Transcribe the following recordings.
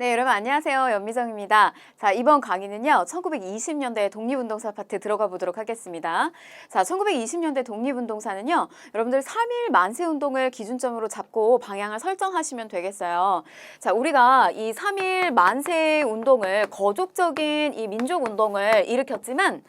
네, 여러분 안녕하세요. 연미정입니다. 자, 이번 강의는요. 1920년대 독립운동사 파트 들어가 보도록 하겠습니다. 자, 1920년대 독립운동사는요. 여러분들 3.1 만세운동을 기준점으로 잡고 방향을 설정하시면 되겠어요. 자, 우리가 이 3.1 만세운동을 거족적인 이 민족운동을 일으켰지만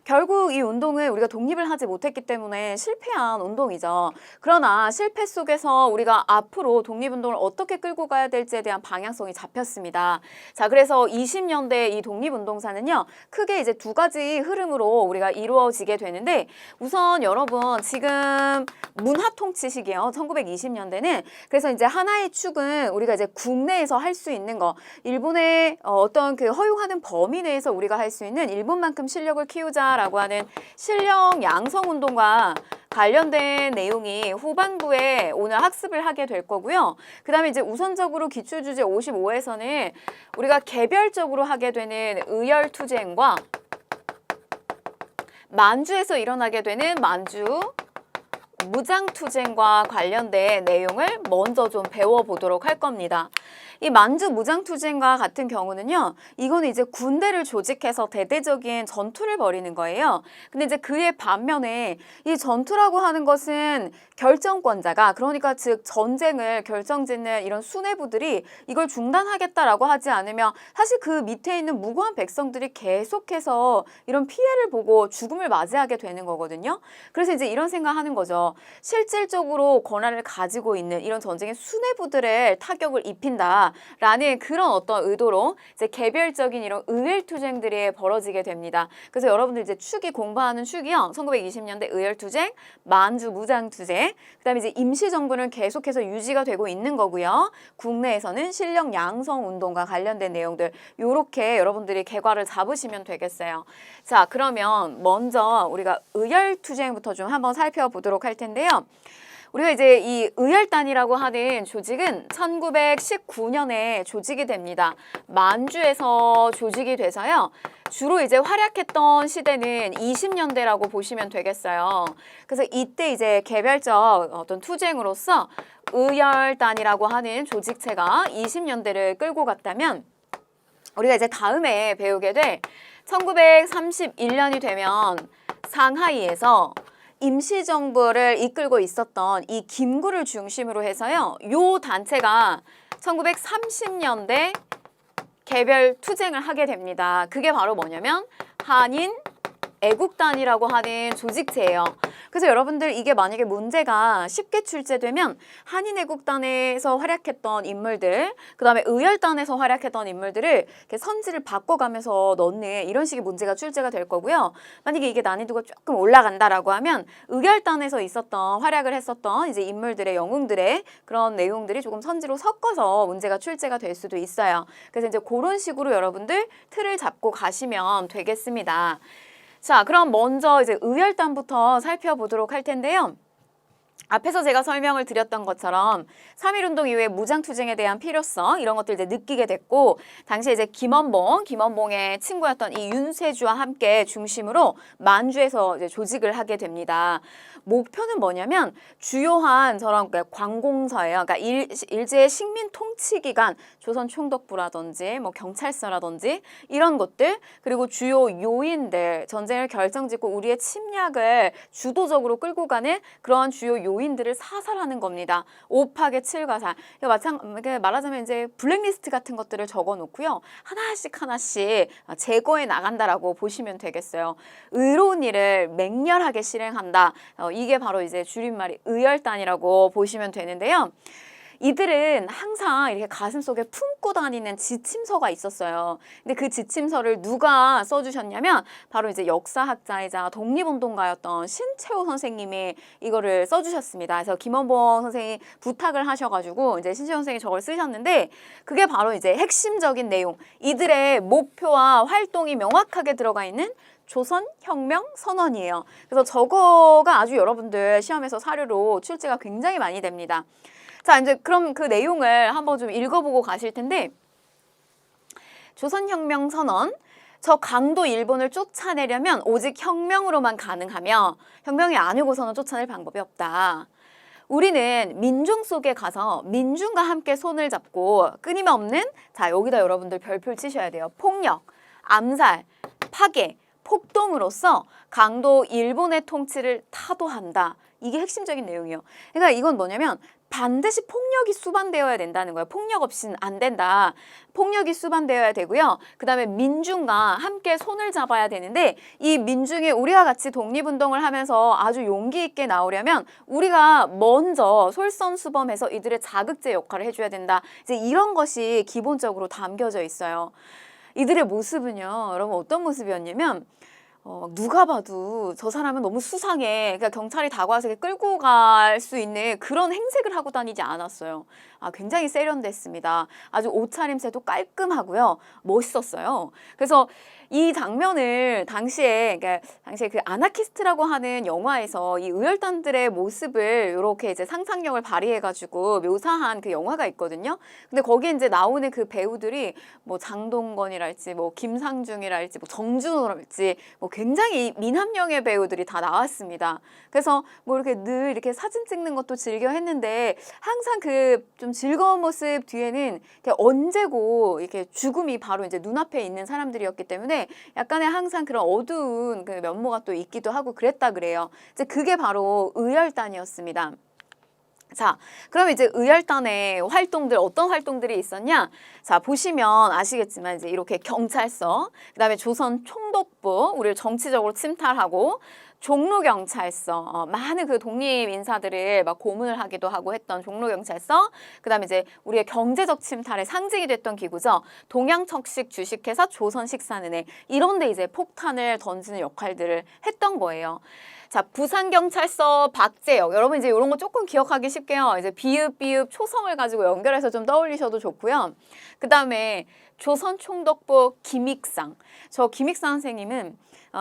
결국 이 운동은 우리가 독립을 하지 못했기 때문에 실패한 운동이죠. 그러나 실패 속에서 우리가 앞으로 독립운동을 어떻게 끌고 가야 될지에 대한 방향성이 잡혔습니다. 자, 그래서 20년대 이 독립운동사는요, 크게 이제 두 가지 흐름으로 우리가 이루어지게 되는데, 우선 여러분 지금 문화통치시기요. 1920년대는 그래서 이제 하나의 축은 우리가 이제 국내에서 할 수 있는 거, 일본의 어떤 그 허용하는 범위 내에서 우리가 할 수 있는 일본만큼 실력을 키우자라고 하는 실력 양성 운동과 관련된 내용이 후반부에 오늘 학습을 하게 될 거고요. 그 다음에 이제 우선적으로 기출주제 55에서는 우리가 개별적으로 하게 되는 의열투쟁과 만주에서 일어나게 되는 만주 무장투쟁과 관련된 내용을 먼저 좀 배워보도록 할 겁니다. 이 만주 무장투쟁과 같은 경우는요, 이거는 이제 군대를 조직해서 대대적인 전투를 벌이는 거예요. 근데 이제 그의 반면에 이 전투라고 하는 것은 결정권자가, 그러니까 즉 전쟁을 결정짓는 이런 수뇌부들이 이걸 중단하겠다라고 하지 않으면 사실 그 밑에 있는 무고한 백성들이 계속해서 이런 피해를 보고 죽음을 맞이하게 되는 거거든요. 그래서 이제 이런 생각하는 거죠. 실질적으로 권한을 가지고 있는 이런 전쟁의 수뇌부들의 타격을 입힌다라는 그런 어떤 의도로 이제 개별적인 이런 의열투쟁들이 벌어지게 됩니다. 그래서 여러분들 이제 축이 공부하는 축이요. 1920년대 의열투쟁, 만주 무장투쟁, 그다음에 이제 임시정부는 계속해서 유지가 되고 있는 거고요. 국내에서는 실력 양성 운동과 관련된 내용들 요렇게 여러분들이 개괄을 잡으시면 되겠어요. 자, 그러면 먼저 우리가 의열투쟁부터 좀 한번 살펴보도록 할 텐데요. 우리가 이제 이 의열단이라고 하는 조직은 1919년에 조직이 됩니다. 만주에서 조직이 돼서요. 주로 이제 활약했던 시대는 20년대라고 보시면 되겠어요. 그래서 이때 이제 개별적 어떤 투쟁으로서 의열단이라고 하는 조직체가 20년대를 끌고 갔다면 우리가 이제 다음에 배우게 될 1931년이 되면 상하이에서 임시정부를 이끌고 있었던 이 김구를 중심으로 해서요. 요 단체가 1930년대 개별 투쟁을 하게 됩니다. 그게 바로 뭐냐면 한인 애국단이라고 하는 조직체예요. 그래서 여러분들 이게 만약에 문제가 쉽게 출제되면 한인애국단에서 활약했던 인물들, 그 다음에 의열단에서 활약했던 인물들을 이렇게 선지를 바꿔가면서 넣는 이런 식의 문제가 출제가 될 거고요. 만약에 이게 난이도가 조금 올라간다라고 하면 의열단에서 있었던 활약을 했었던 이제 인물들의 영웅들의 그런 내용들이 조금 선지로 섞어서 문제가 출제가 될 수도 있어요. 그래서 이제 그런 식으로 여러분들 틀을 잡고 가시면 되겠습니다. 자, 그럼 먼저 이제 의열단부터 살펴보도록 할 텐데요. 앞에서 제가 설명을 드렸던 것처럼 3.1운동 이후에 무장투쟁에 대한 필요성 이런 것들 이제 느끼게 됐고, 당시에 이제 김원봉의 친구였던 이 윤세주와 함께 중심으로 만주에서 이제 조직을 하게 됩니다. 목표는 뭐냐면 주요한 저런 관공서예요. 그러니까 일제의 식민 통치 기간, 조선 총독부라든지 뭐 경찰서라든지 이런 것들, 그리고 주요 요인들, 전쟁을 결정짓고 우리의 침략을 주도적으로 끌고 가는 그러한 주요 요인들을 사살하는 겁니다. 5파계 7가살. 말하자면 이제 블랙리스트 같은 것들을 적어 놓고요. 하나씩 제거해 나간다라고 보시면 되겠어요. 의로운 일을 맹렬하게 실행한다. 이게 바로 이제 줄임말이 의열단이라고 보시면 되는데요. 이들은 항상 이렇게 가슴속에 품고 다니는 지침서가 있었어요. 근데 그 지침서를 누가 써주셨냐면 바로 이제 역사학자이자 독립운동가였던 신채호 선생님이 이거를 써주셨습니다. 그래서 김원봉 선생이 부탁을 하셔가지고 이제 신채호 선생이 저걸 쓰셨는데 그게 바로 이제 핵심적인 내용, 이들의 목표와 활동이 명확하게 들어가 있는 조선혁명선언이에요. 그래서 저거가 아주 여러분들 시험에서 사료로 출제가 굉장히 많이 됩니다. 자, 이제 그럼 그 내용을 한번 좀 읽어보고 가실 텐데, 조선혁명선언, 저 강도 일본을 쫓아내려면 오직 혁명으로만 가능하며 혁명이 아니고서는 쫓아낼 방법이 없다. 우리는 민중 속에 가서 민중과 함께 손을 잡고 끊임없는, 자, 여기다 여러분들 별표 치셔야 돼요. 폭력, 암살, 파괴, 폭동으로써 강도 일본의 통치를 타도한다. 이게 핵심적인 내용이에요. 그러니까 이건 뭐냐면 반드시 폭력이 수반되어야 된다는 거예요. 폭력 없이는 안 된다. 폭력이 수반되어야 되고요. 그 다음에 민중과 함께 손을 잡아야 되는데 이 민중이 우리와 같이 독립운동을 하면서 아주 용기 있게 나오려면 우리가 먼저 솔선수범해서 이들의 자극제 역할을 해줘야 된다. 이제 이런 것이 기본적으로 담겨져 있어요. 이들의 모습은요, 여러분 어떤 모습이었냐면 누가 봐도 저 사람은 너무 수상해. 그러니까 경찰이 다가와서 끌고 갈 수 있는 그런 행색을 하고 다니지 않았어요. 굉장히 세련됐습니다. 아주 옷차림새도 깔끔하고요. 멋있었어요. 그래서 이 장면을 당시에 그 아나키스트라고 하는 영화에서 이 의열단들의 모습을 이렇게 이제 상상력을 발휘해가지고 묘사한 그 영화가 있거든요. 근데 거기에 이제 나오는 그 배우들이 뭐 장동건이랄지, 뭐 김상중이랄지, 뭐 정준호랄지, 뭐 굉장히 민함령의 배우들이 다 나왔습니다. 그래서 뭐 이렇게 늘 이렇게 사진 찍는 것도 즐겨 했는데 항상 그 좀 즐거운 모습 뒤에는 언제고 이렇게 죽음이 바로 이제 눈앞에 있는 사람들이었기 때문에 약간의 항상 그런 어두운 그 면모가 또 있기도 하고 그랬다 그래요. 이제 그게 바로 의열단이었습니다. 자, 그럼 이제 의열단의 활동들, 어떤 활동들이 있었냐? 자, 보시면 아시겠지만 이제 이렇게 경찰서, 그다음에 조선 총독부, 우리를 정치적으로 침탈하고 종로경찰서, 많은 그 독립 인사들을 막 고문을 하기도 하고 했던 종로경찰서, 그다음에 이제 우리의 경제적 침탈의 상징이 됐던 기구죠. 동양척식 주식회사 조선식산은행, 이런 데 이제 폭탄을 던지는 역할들을 했던 거예요. 자, 부산경찰서 박재혁. 여러분 이제 이런 거 조금 기억하기 쉽게요. 이제 비읍 초성을 가지고 연결해서 좀 떠올리셔도 좋고요. 그 다음에 조선총독부 김익상. 저 김익상 선생님은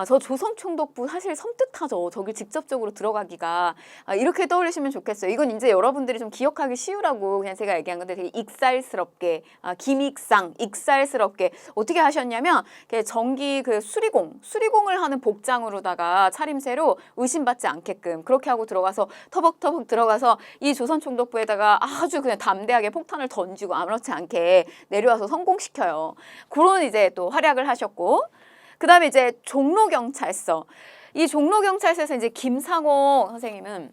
저 조선총독부 사실 섬뜩하죠. 저길 직접적으로 들어가기가. 이렇게 떠올리시면 좋겠어요. 이건 이제 여러분들이 좀 기억하기 쉬우라고 그냥 제가 얘기한 건데 되게 익살스럽게, 김익상, 익살스럽게 어떻게 하셨냐면 정기 그 수리공을 하는 복장으로다가 차림새로 의심받지 않게끔 그렇게 하고 들어가서 터벅터벅 들어가서 이 조선총독부에다가 아주 그냥 담대하게 폭탄을 던지고 아무렇지 않게 내려와서 성공시켜요. 그런 이제 또 활약을 하셨고, 그 다음에 이제 종로경찰서. 이 종로경찰서에서 이제 김상호 선생님은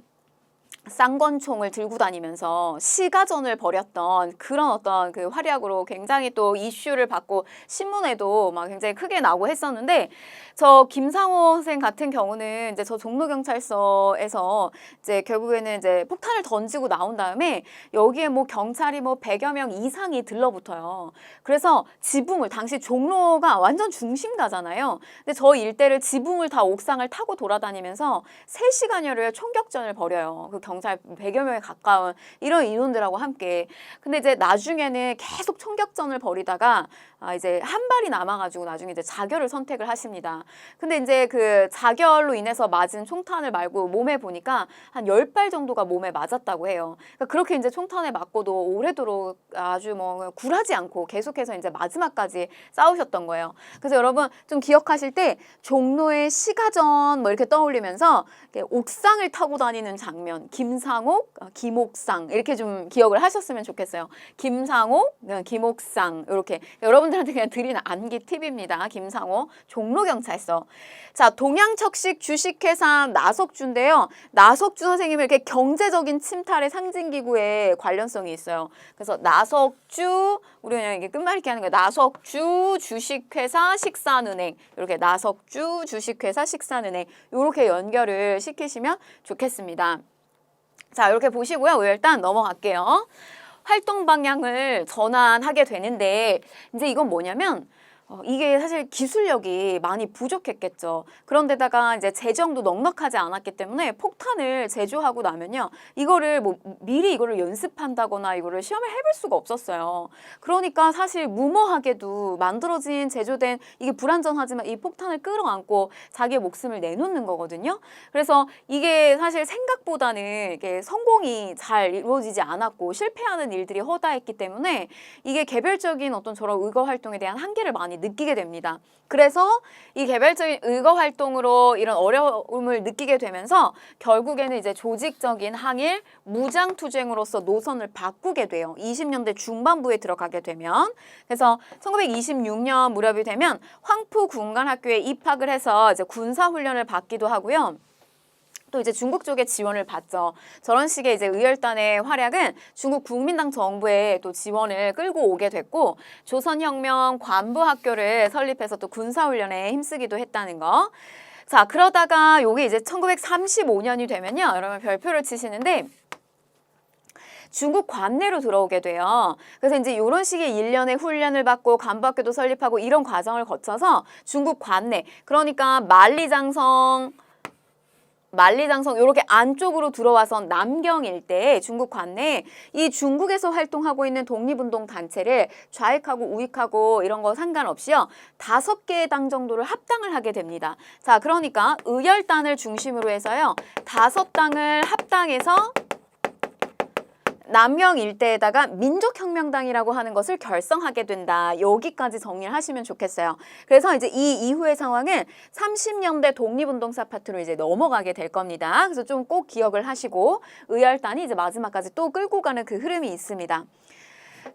쌍권총을 들고 다니면서 시가전을 벌였던 그런 어떤 그 활약으로 굉장히 또 이슈를 받고 신문에도 막 굉장히 크게 나오고 했었는데, 저 김상호 선생 같은 경우는 이제 저 종로경찰서에서 이제 결국에는 이제 폭탄을 던지고 나온 다음에 여기에 뭐 경찰이 뭐 100여 명 이상이 들러붙어요. 그래서 지붕을, 당시 종로가 완전 중심가잖아요. 근데 저 일대를 지붕을 다 옥상을 타고 돌아다니면서 3시간여를 총격전을 벌여요. 그 경찰 100여 명에 가까운 이런 인원들하고 함께. 근데 이제 나중에는 계속 총격전을 벌이다가 이제 한 발이 남아가지고 나중에 이제 자결을 선택을 하십니다. 근데 이제 그 자결로 인해서 맞은 총탄을 말고 몸에 보니까 한 10발 정도가 몸에 맞았다고 해요. 그러니까 그렇게 이제 총탄에 맞고도 오래도록 아주 뭐 굴하지 않고 계속해서 이제 마지막까지 싸우셨던 거예요. 그래서 여러분 좀 기억하실 때 종로의 시가전 뭐 이렇게 떠올리면서 이렇게 옥상을 타고 다니는 장면, 김상옥, 김옥상 이렇게 좀 기억을 하셨으면 좋겠어요. 김상옥, 김옥상 이렇게 여러분들한테 그냥 드리는 암기 팁입니다. 김상옥, 종로경찰서. 자, 동양척식 주식회사 나석주인데요. 나석주 선생님은 이렇게 경제적인 침탈의 상징기구에 관련성이 있어요. 그래서 나석주, 우리 그냥 이게 끝말잇기 하는 거예요. 나석주 주식회사 식산은행, 이렇게 나석주 주식회사 식산은행 이렇게 연결을 시키시면 좋겠습니다. 자, 이렇게 보시고요. 일단 넘어갈게요. 활동 방향을 전환하게 되는데 이제 이건 뭐냐면 이게 사실 기술력이 많이 부족했겠죠. 그런데다가 이제 재정도 넉넉하지 않았기 때문에 폭탄을 제조하고 나면요, 이거를 뭐 미리 이거를 연습한다거나 이거를 시험을 해볼 수가 없었어요. 그러니까 사실 무모하게도 만들어진 제조된, 이게 불안전하지만 이 폭탄을 끌어안고 자기의 목숨을 내놓는 거거든요. 그래서 이게 사실 생각보다는 이게 성공이 잘 이루어지지 않았고 실패하는 일들이 허다했기 때문에 이게 개별적인 어떤 저런 의거 활동에 대한 한계를 많이 많이 느끼게 됩니다. 그래서 이 개별적인 의거 활동으로 이런 어려움을 느끼게 되면서 결국에는 이제 조직적인 항일, 무장투쟁으로서 노선을 바꾸게 돼요. 20년대 중반부에 들어가게 되면. 그래서 1926년 무렵이 되면 황푸군관학교에 입학을 해서 이제 군사훈련을 받기도 하고요. 또 이제 중국 쪽의 지원을 받죠. 저런 식의 이제 의열단의 활약은 중국 국민당 정부의 또 지원을 끌고 오게 됐고, 조선혁명 관부학교를 설립해서 또 군사훈련에 힘쓰기도 했다는 거. 자, 그러다가 요게 이제 1935년이 되면요. 여러분 별표를 치시는데, 중국 관내로 들어오게 돼요. 그래서 이제 이런 식의 일련의 훈련을 받고 간부학교도 설립하고 이런 과정을 거쳐서 중국 관내, 그러니까 만리장성 이렇게 안쪽으로 들어와서 남경 일대에 중국 관내에 이 중국에서 활동하고 있는 독립운동 단체를 좌익하고 우익하고 이런 거 상관없이요. 5개의 당 정도를 합당을 하게 됩니다. 자, 그러니까 의열단을 중심으로 해서요. 5당을 합당해서 남경 일대에다가 민족혁명당이라고 하는 것을 결성하게 된다. 여기까지 정리를 하시면 좋겠어요. 그래서 이제 이 이후의 상황은 30년대 독립운동사 파트로 이제 넘어가게 될 겁니다. 그래서 좀 꼭 기억을 하시고 의열단이 이제 마지막까지 또 끌고 가는 그 흐름이 있습니다.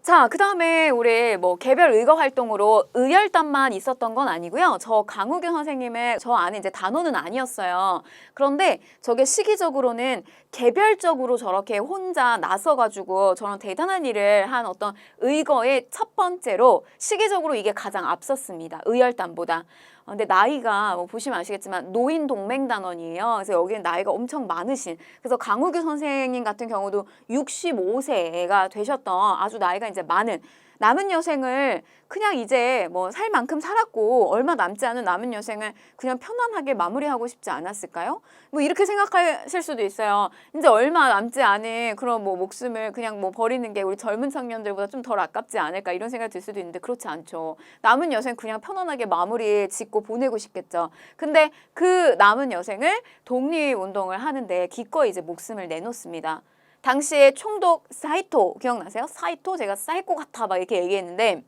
자, 그 다음에 우리 뭐 개별 의거 활동으로 의열단만 있었던 건 아니고요. 저 강우균 선생님의 저 안에 이제 단원은 아니었어요. 그런데 저게 시기적으로는 개별적으로 저렇게 혼자 나서가지고 저런 대단한 일을 한 어떤 의거의 첫 번째로 시기적으로 이게 가장 앞섰습니다. 의열단보다. 근데 나이가 뭐 보시면 아시겠지만 노인 동맹단원이에요. 그래서 여기는 나이가 엄청 많으신, 그래서 강우규 선생님 같은 경우도 65세가 되셨던 아주 나이가 이제 많은, 남은 여생을 그냥 이제 뭐 살 만큼 살았고 얼마 남지 않은 남은 여생을 그냥 편안하게 마무리하고 싶지 않았을까요? 뭐 이렇게 생각하실 수도 있어요. 이제 얼마 남지 않은 그런 뭐 목숨을 그냥 뭐 버리는 게 우리 젊은 청년들보다 좀 덜 아깝지 않을까 이런 생각이 들 수도 있는데 그렇지 않죠. 남은 여생 그냥 편안하게 마무리 짓고 보내고 싶겠죠. 근데 그 남은 여생을 독립운동을 하는데 기꺼이 이제 목숨을 내놓습니다. 당시에 총독 사이토 기억나세요? 사이토, 제가 사이코 같아 막 이렇게 얘기했는데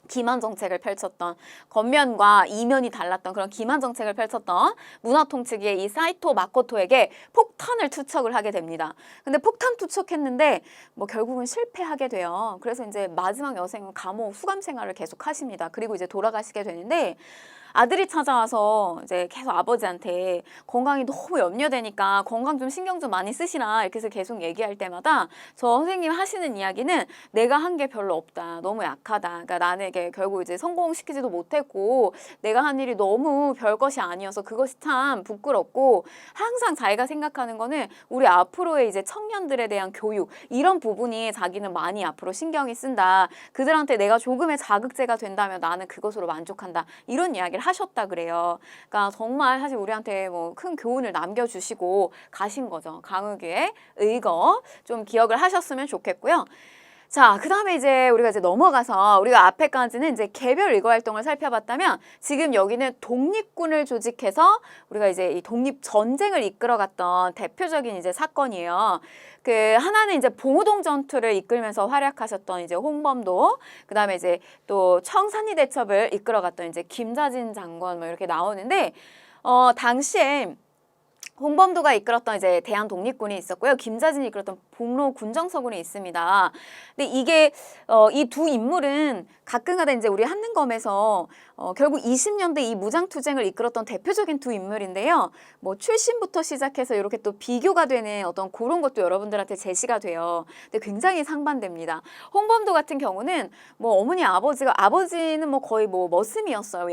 기만 정책을 펼쳤던, 겉면과 이면이 달랐던 그런 기만 정책을 펼쳤던 문화 통치기의 이 사이토 마코토에게 폭탄을 투척을 하게 됩니다. 근데 폭탄 투척했는데 뭐 결국은 실패하게 돼요. 그래서 이제 마지막 여생은 감옥 수감 생활을 계속 하십니다. 그리고 이제 돌아가시게 되는데, 아들이 찾아와서 이제 계속 아버지한테 건강이 너무 염려되니까 건강 좀 신경 좀 많이 쓰시라 이렇게 해서 계속 얘기할 때마다 저 선생님 하시는 이야기는 내가 한 게 별로 없다. 너무 약하다. 그러니까 나에게 결국 이제 성공시키지도 못했고 내가 한 일이 너무 별것이 아니어서 그것이 참 부끄럽고, 항상 자기가 생각하는 거는 우리 앞으로의 이제 청년들에 대한 교육, 이런 부분이 자기는 많이 앞으로 신경이 쓴다. 그들한테 내가 조금의 자극제가 된다면 나는 그것으로 만족한다. 이런 이야기를 하셨다 그래요. 그러니까 정말 사실 우리한테 뭐 큰 교훈을 남겨주시고 가신 거죠. 강우규의 의거 좀 기억을 하셨으면 좋겠고요. 자, 그 다음에 이제 우리가 이제 넘어가서 우리가 앞에까지는 이제 개별 의거 활동을 살펴봤다면 지금 여기는 독립군을 조직해서 우리가 이제 이 독립 전쟁을 이끌어갔던 대표적인 이제 사건이에요. 그 하나는 이제 봉우동 전투를 이끌면서 활약하셨던 이제 홍범도, 그 다음에 이제 또 청산리 대첩을 이끌어갔던 이제 김자진 장관 뭐 이렇게 나오는데, 당시에 홍범도가 이끌었던 이제 대한독립군이 있었고요. 김자진이 이끌었던 봉로 군정서군이 있습니다. 근데 이게 이 두 인물은 가끔가다 이제 우리 한능검에서 결국 20년대 이 무장투쟁을 이끌었던 대표적인 두 인물인데요. 뭐 출신부터 시작해서 이렇게 또 비교가 되는 어떤 그런 것도 여러분들한테 제시가 돼요. 근데 굉장히 상반됩니다. 홍범도 같은 경우는 뭐 어머니 아버지는 뭐 거의 뭐 머슴이었어요.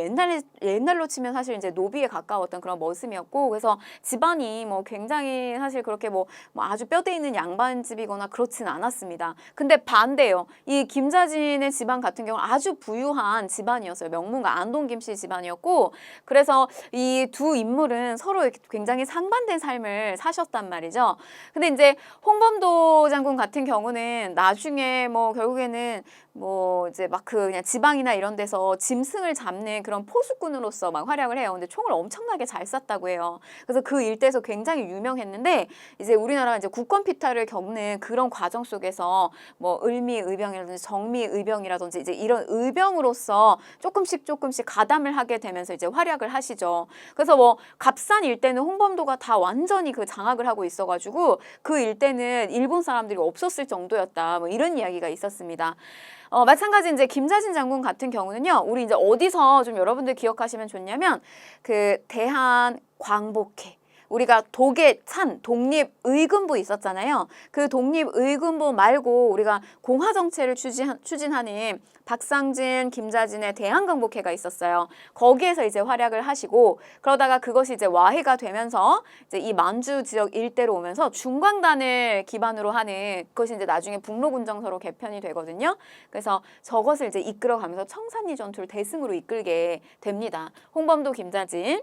옛날로 치면 사실 이제 노비에 가까웠던 그런 머슴이었고, 그래서 집안이 뭐 굉장히 사실 그렇게 뭐 아주 뼈대 있는 양반집이거나 그렇진 않았습니다. 근데 반대예요. 이 김자진의 집안 같은 경우는 아주 부유한 집안이었어요. 명문가 안동김 씨 집안이었고, 그래서 이 두 인물은 서로 굉장히 상반된 삶을 사셨단 말이죠. 근데 이제 홍범도 장군 같은 경우는 나중에 뭐 결국에는 뭐 이제 막 그냥 지방이나 이런 데서 짐승을 잡는 그런 포수꾼으로서 막 활약을 해요. 근데 총을 엄청나게 잘 쐈다고 해요. 그래서 그 일대 일대에서 굉장히 유명했는데 이제 우리나라가 이제 국권 피탈을 겪는 그런 과정 속에서 뭐 을미의병이라든지 정미의병이라든지 이제 이런 의병으로서 조금씩 가담을 하게 되면서 이제 활약을 하시죠. 그래서 뭐 갑산 일대는 홍범도가 다 완전히 그 장악을 하고 있어가지고 그 일대는 일본 사람들이 없었을 정도였다. 뭐 이런 이야기가 있었습니다. 마찬가지 이제 김자진 장군 같은 경우는요, 우리 이제 어디서 좀 여러분들 기억하시면 좋냐면 그 대한 광복회. 우리가 독에 찬 독립의군부 있었잖아요. 그 독립의군부 말고 우리가 공화정체를 추진하는 박상진, 김자진의 대한광복회가 있었어요. 거기에서 이제 활약을 하시고 그러다가 그것이 이제 와해가 되면서 이제 이 만주 지역 일대로 오면서 중광단을 기반으로 하는 그것이 이제 나중에 북로군정서로 개편이 되거든요. 그래서 저것을 이제 이끌어가면서 청산리 전투를 대승으로 이끌게 됩니다. 홍범도, 김자진.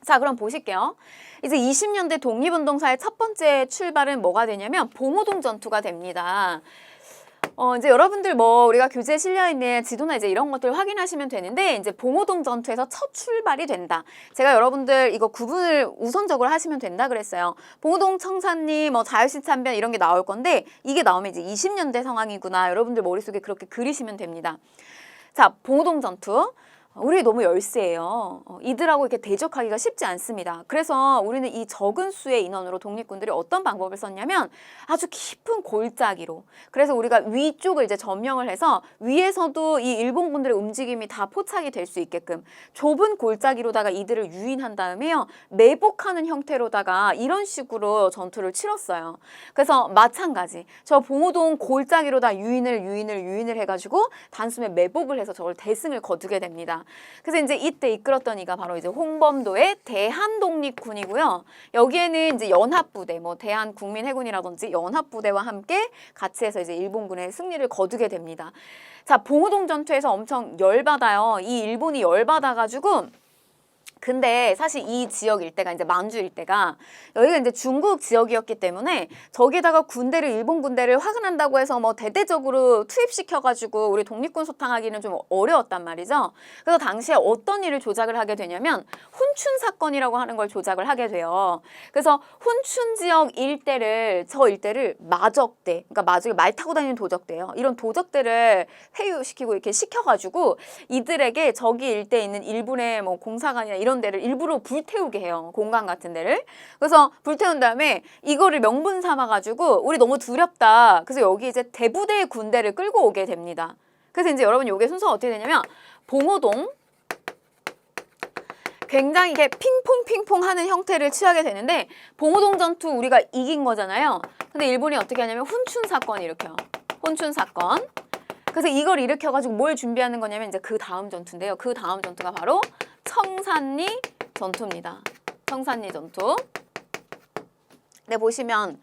자, 그럼 보실게요. 이제 20년대 독립운동사의 첫 번째 출발은 뭐가 되냐면 봉오동 전투가 됩니다. 이제 여러분들 뭐 우리가 교재에 실려 있는 지도나 이제 이런 것들 확인하시면 되는데 이제 봉오동 전투에서 첫 출발이 된다. 제가 여러분들 이거 구분을 우선적으로 하시면 된다 그랬어요. 봉오동, 청산리, 뭐 자유시 참변 이런 게 나올 건데 이게 나오면 이제 20년대 상황이구나. 여러분들 머릿속에 그렇게 그리시면 됩니다. 자, 봉오동 전투. 우리 너무 열세예요. 이들하고 이렇게 대적하기가 쉽지 않습니다. 그래서 우리는 이 적은 수의 인원으로 독립군들이 어떤 방법을 썼냐면 아주 깊은 골짜기로. 그래서 우리가 위쪽을 이제 점령을 해서 위에서도 이 일본군들의 움직임이 다 포착이 될 수 있게끔 좁은 골짜기로다가 이들을 유인한 다음에요. 매복하는 형태로다가 이런 식으로 전투를 치렀어요. 그래서 마찬가지. 저 봉오동 골짜기로다 유인을 해가지고 단숨에 매복을 해서 저걸 대승을 거두게 됩니다. 그래서 이제 이때 이끌었던 이가 바로 이제 홍범도의 대한독립군이고요. 여기에는 이제 연합부대, 뭐 대한국민해군이라든지 연합부대와 함께 같이 해서 이제 일본군의 승리를 거두게 됩니다. 자, 봉오동 전투에서 엄청 열받아요. 이 일본이 열받아가지고 근데 사실 이 지역 일대가 이제 만주 일대가 여기가 이제 중국 지역이었기 때문에 저기에다가 군대를 일본 군대를 화근한다고 해서 뭐 대대적으로 투입시켜가지고 우리 독립군 소탕하기는 좀 어려웠단 말이죠. 그래서 당시에 어떤 일을 조작을 하게 되냐면 훈춘 사건이라고 하는 걸 조작을 하게 돼요. 그래서 훈춘 지역 일대를 저 일대를 마적대, 그러니까 마적에 말 타고 다니는 도적대예요. 이런 도적대를 회유시키고 이렇게 시켜가지고 이들에게 저기 일대에 있는 일본의 뭐 공사관이나 이런 데를 일부러 불태우게 해요. 공간 같은 데를. 그래서 불태운 다음에 이거를 명분 삼아가지고 우리 너무 두렵다. 그래서 여기 이제 대부대의 군대를 끌고 오게 됩니다. 그래서 이제 여러분 요게 순서가 어떻게 되냐면 봉오동 굉장히 이렇게 핑퐁 하는 형태를 취하게 되는데 봉오동 전투 우리가 이긴 거잖아요. 근데 일본이 어떻게 하냐면 훈춘 사건이 일으켜요. 훈춘 사건. 그래서 이걸 일으켜가지고 뭘 준비하는 거냐면 이제 그 다음 전투인데요. 그 다음 전투가 바로 청산리 전투입니다. 청산리 전투. 네, 보시면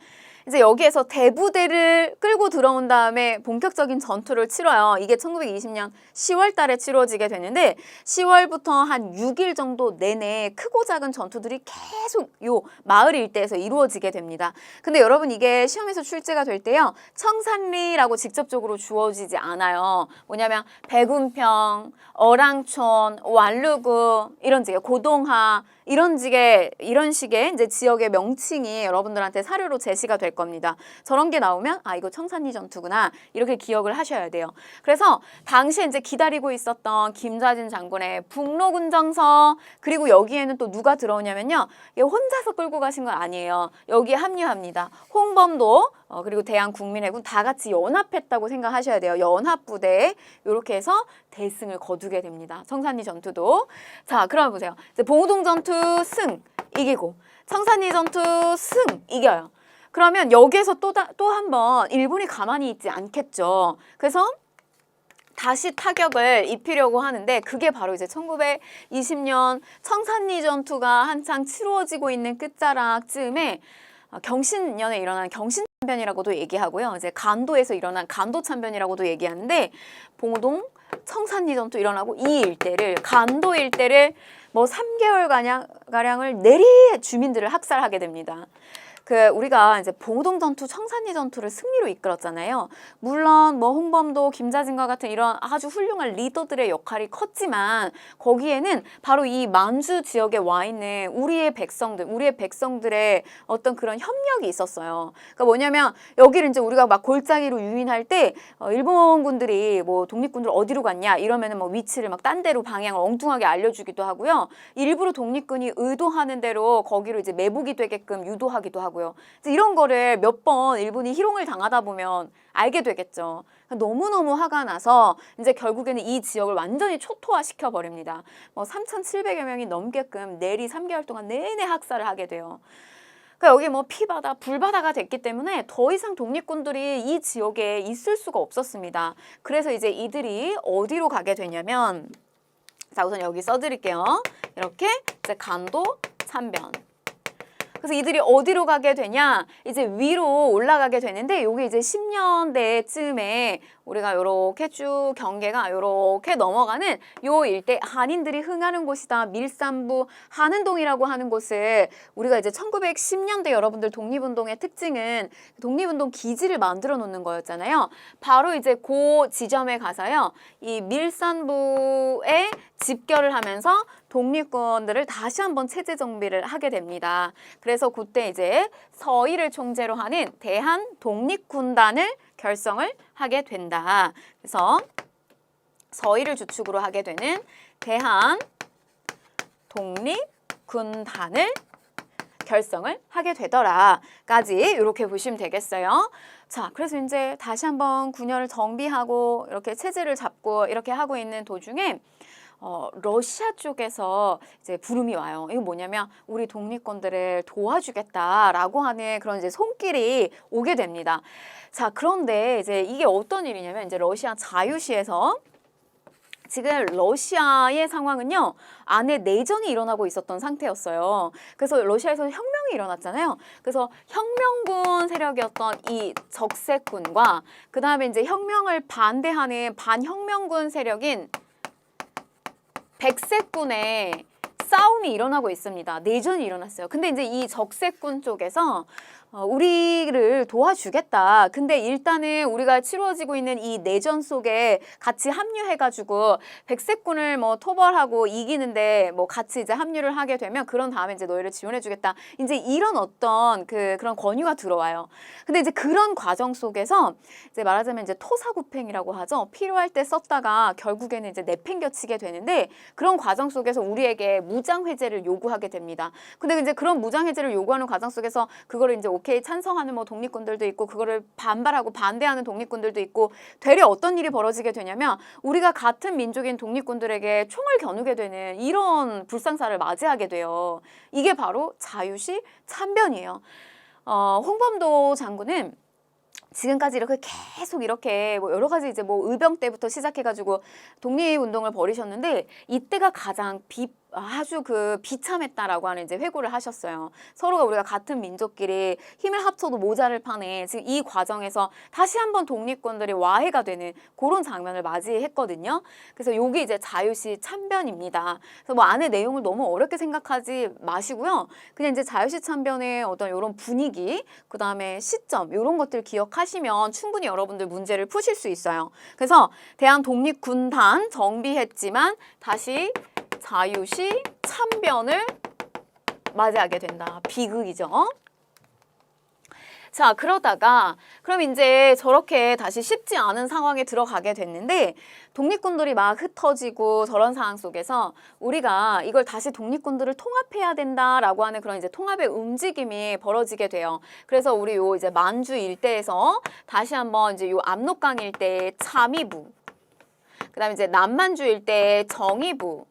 이제 여기에서 대부대를 끌고 들어온 다음에 본격적인 전투를 치러요. 이게 1920년 10월 달에 치러지게 되는데 10월부터 한 6일 정도 내내 크고 작은 전투들이 계속 요 마을 일대에서 이루어지게 됩니다. 근데 여러분 이게 시험에서 출제가 될 때요. 청산리라고 직접적으로 주어지지 않아요. 뭐냐면 백운평, 어랑촌, 완루구 이런 지역, 고동하 이런 식의 이제 지역의 명칭이 여러분들한테 사료로 제시가 될 겁니다. 저런 게 나오면 아 이거 청산리 전투구나 이렇게 기억을 하셔야 돼요. 그래서 당시에 이제 기다리고 있었던 김자진 장군의 북로군정서 그리고 여기에는 또 누가 들어오냐면요. 얘 혼자서 끌고 가신 건 아니에요. 여기에 합류합니다. 홍범도 그리고 대한국민해군 다 같이 연합했다고 생각하셔야 돼요. 연합부대 이렇게 해서 대승을 거두게 됩니다. 청산리 전투도. 자, 그럼 보세요. 이제 봉오동 전투 승 이기고 청산리 전투 승 이겨요. 그러면 여기에서 또 한 번 일본이 가만히 있지 않겠죠. 그래서 다시 타격을 입히려고 하는데 그게 바로 이제 1920년 청산리 전투가 한창 치루어지고 있는 끝자락쯤에 경신년에 일어난 경신참변이라고도 얘기하고요. 이제 간도에서 일어난 간도참변이라고도 얘기하는데 봉오동 청산리 전투 일어나고 이 일대를 간도 일대를 뭐 3개월 가량을 내리의 주민들을 학살하게 됩니다. 우리가 이제 봉동 전투, 청산리 전투를 승리로 이끌었잖아요. 물론 뭐 홍범도, 김자진과 같은 이런 아주 훌륭한 리더들의 역할이 컸지만 거기에는 바로 이 만주 지역에 와 있는 우리의 백성들의 어떤 그런 협력이 있었어요. 그러니까 뭐냐면 여기를 이제 우리가 막 골짜기로 유인할 때 일본군들이 뭐 독립군들 어디로 갔냐 이러면은 뭐 위치를 막 딴 데로 방향을 엉뚱하게 알려주기도 하고요. 일부러 독립군이 의도하는 대로 거기로 이제 매복이 되게끔 유도하기도 하고요. 이런 거를 몇 번 일본이 희롱을 당하다 보면 알게 되겠죠. 너무너무 화가 나서 이제 결국에는 이 지역을 완전히 초토화시켜 버립니다. 뭐 3,700여 명이 넘게끔 내리 3개월 동안 내내 학살을 하게 돼요. 그러니까 여기 뭐 피바다, 불바다가 됐기 때문에 더 이상 독립군들이 이 지역에 있을 수가 없었습니다. 그래서 이제 이들이 어디로 가게 되냐면, 자, 우선 여기 써드릴게요. 이렇게 이제 간도, 참변. 그래서 이들이 어디로 가게 되냐? 이제 위로 올라가게 되는데 여기 이제 10년대쯤에 우리가 요렇게 쭉 경계가 요렇게 넘어가는 요 일대 한인들이 흥하는 곳이다. 밀산부 한은동이라고 하는 곳을 우리가 이제 1910년대 여러분들 독립운동의 특징은 독립운동 기지를 만들어 놓는 거였잖아요. 바로 이제 그 지점에 가서요. 이 밀산부에 집결을 하면서 독립군들을 다시 한번 체제 정비를 하게 됩니다. 그래서 그때 이제 서희를 총재로 하는 대한 독립군단을 결성을 하게 된다. 그래서 서희를 주축으로 하게 되는 대한 독립군단을 결성을 하게 되더라까지 이렇게 보시면 되겠어요. 자, 그래서 이제 다시 한번 군열을 정비하고 이렇게 체제를 잡고 이렇게 하고 있는 도중에 러시아 쪽에서 이제 부름이 와요. 이거 뭐냐면 우리 독립군들을 도와주겠다라고 하는 그런 이제 손길이 오게 됩니다. 자, 그런데 이제 이게 어떤 일이냐면 이제 러시아 자유시에서 지금 러시아의 상황은요, 안에 내전이 일어나고 있었던 상태였어요. 그래서 러시아에서 혁명이 일어났잖아요. 그래서 혁명군 세력이었던 이 적세군과 그 다음에 이제 혁명을 반대하는 반혁명군 세력인 백세군의 싸움이 일어나고 있습니다. 내전이 일어났어요. 근데 이제 이 적세군 쪽에서 우리를 도와주겠다. 근데 일단은 우리가 치루어지고 있는 이 내전 속에 같이 합류해가지고 백세군을 뭐 토벌하고 이기는데 뭐 같이 이제 합류를 하게 되면 그런 다음에 이제 너희를 지원해주겠다. 이제 이런 어떤 그런 권유가 들어와요. 근데 이제 그런 과정 속에서 이제 말하자면 이제 토사구팽이라고 하죠. 필요할 때 썼다가 결국에는 이제 내팽겨치게 되는데 그런 과정 속에서 우리에게 무장해제를 요구하게 됩니다. 근데 이제 그런 무장해제를 요구하는 과정 속에서 그거를 이제 오케이 찬성하는 뭐 독립군들도 있고 그거를 반발하고 반대하는 독립군들도 있고 되려 어떤 일이 벌어지게 되냐면 우리가 같은 민족인 독립군들에게 총을 겨누게 되는 이런 불상사를 맞이하게 돼요. 이게 바로 자유시 참변이에요. 홍범도 장군은 지금까지 이렇게 계속 이렇게 뭐 여러 가지 이제 뭐 의병 때부터 시작해가지고 독립운동을 벌이셨는데 이때가 가장 아주 비참했다라고 하는 이제 회고를 하셨어요. 서로가 우리가 같은 민족끼리 힘을 합쳐도 모자를 파네. 지금 이 과정에서 다시 한번 독립군들이 와해가 되는 그런 장면을 맞이했거든요. 그래서 여기 이제 자유시 참변입니다. 그래서 뭐 안에 내용을 너무 어렵게 생각하지 마시고요. 그냥 이제 자유시 참변의 어떤 이런 분위기, 그 다음에 시점 이런 것들 기억하시면 충분히 여러분들 문제를 푸실 수 있어요. 그래서 대한 독립군단 정비했지만 다시 자유시 참변을 맞이하게 된다. 비극이죠. 자, 그러다가 그럼 이제 저렇게 다시 쉽지 않은 상황에 들어가게 됐는데 독립군들이 막 흩어지고 저런 상황 속에서 우리가 이걸 다시 독립군들을 통합해야 된다라고 하는 그런 이제 통합의 움직임이 벌어지게 돼요. 그래서 우리 요 이제 만주 일대에서 다시 한번 이제 요 압록강 일대의 참의부, 그다음에 이제 남만주 일대의 정의부,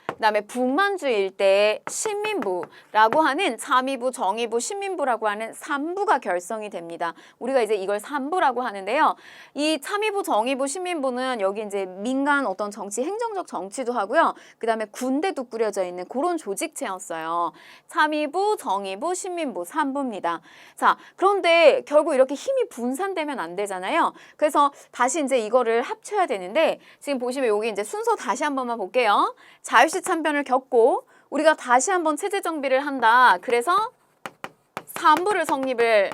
그다음에 북만주 일대의 신민부라고 하는 참의부, 정의부, 신민부라고 하는 3부가 결성이 됩니다. 우리가 이제 이걸 3부라고 하는데요. 이 참의부, 정의부, 신민부는 여기 이제 민간 어떤 정치, 행정적 정치도 하고요. 그다음에 군대도 꾸려져 있는 그런 조직체였어요. 참의부, 정의부, 신민부 3부입니다. 자, 그런데 결국 이렇게 힘이 분산되면 안 되잖아요. 그래서 다시 이제 이거를 합쳐야 되는데 지금 보시면 여기 이제 순서 다시 한 번만 볼게요. 자유시 참변을 겪고 우리가 다시 한번 체제 정비를 한다. 그래서 3부를 성립을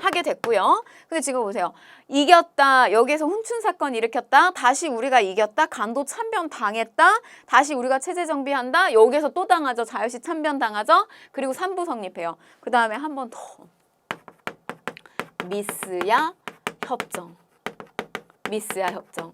하게 됐고요. 근데 지금 보세요. 이겼다. 여기에서 훈춘 사건 일으켰다. 다시 우리가 이겼다. 간도 참변 당했다. 다시 우리가 체제 정비한다. 여기에서 또 당하죠. 자유시 참변 당하죠. 그리고 3부 성립해요. 그 다음에 한 번 더. 미스야 협정. 미스야 협정.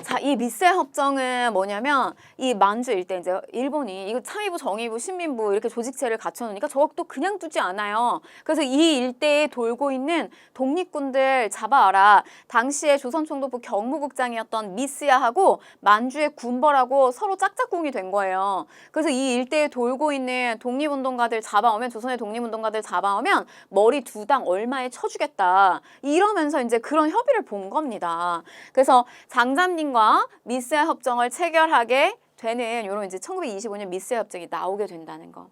자, 이 미스야 협정은 뭐냐면 이 만주 일대 이제 일본이 이거 참의부, 정의부, 신민부 이렇게 조직체를 갖춰놓으니까 저것도 그냥 두지 않아요. 그래서 이 일대에 돌고 있는 독립군들 잡아와라. 당시에 조선총독부 경무국장이었던 미스야하고 만주의 군벌하고 서로 짝짝꿍이 된 거예요. 그래서 이 일대에 돌고 있는 독립운동가들 잡아오면, 조선의 독립운동가들 잡아오면 머리 2당 얼마에 쳐주겠다. 이러면서 이제 그런 협의를 본 겁니다. 그래서 장잠님 미스야 협정을 체결하게 되는 요런 이제 1925년 미스야 협정이 나오게 된다는 거.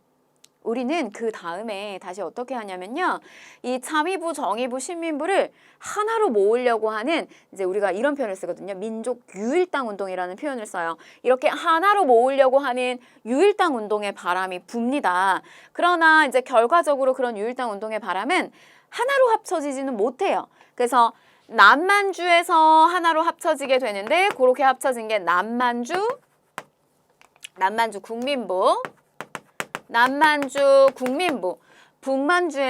우리는 그 다음에 다시 어떻게 하냐면요. 이 참의부, 정의부, 신민부를 하나로 모으려고 하는 이제 우리가 이런 표현을 쓰거든요. 민족 유일당 운동이라는 표현을 써요. 이렇게 하나로 모으려고 하는 유일당 운동의 바람이 붑니다. 그러나 이제 결과적으로 그런 유일당 운동의 바람은 하나로 합쳐지지는 못해요. 그래서 남만주에서 하나로 합쳐지게 되는데 그렇게 합쳐진 게 남만주 국민부, 남만주 국민부, 북만주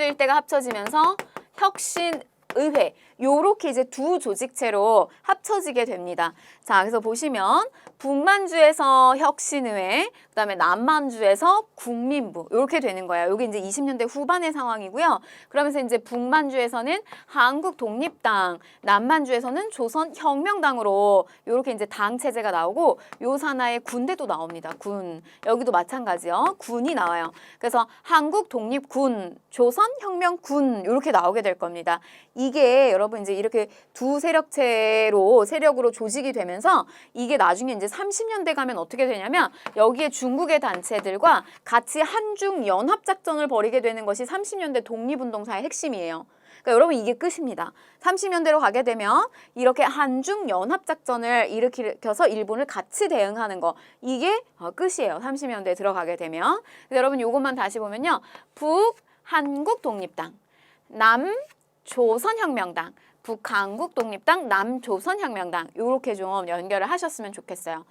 일대가 합쳐지면서 혁신의회 요렇게 이제 두 조직체로 합쳐지게 됩니다. 자, 그래서 보시면 북만주에서 혁신의회, 그다음에 남만주에서 국민부 이렇게 되는 거예요. 여기 이제 20년대 후반의 상황이고요. 그러면서 이제 북만주에서는 한국독립당, 남만주에서는 조선혁명당으로 이렇게 이제 당 체제가 나오고 요 산하에 군대도 나옵니다. 군. 여기도 마찬가지요. 군이 나와요. 그래서 한국독립군, 조선혁명군 이렇게 나오게 될 겁니다. 이게 여러분 이제 이렇게 두 세력으로 조직이 되면서 이게 나중에 이제 30년대 가면 어떻게 되냐면 여기에 중국의 단체들과 같이 한중 연합작전을 벌이게 되는 것이 30년대 독립운동사의 핵심이에요. 그러니까 여러분 이게 끝입니다. 30년대로 가게 되면 이렇게 한중 연합작전을 일으켜서 일본을 같이 대응하는 거 이게 끝이에요. 30년대에 들어가게 되면. 여러분 요것만 다시 보면요. 북한국독립당, 남조선혁명당, 북한국독립당, 남조선혁명당 이렇게 좀 연결을 하셨으면 좋겠어요.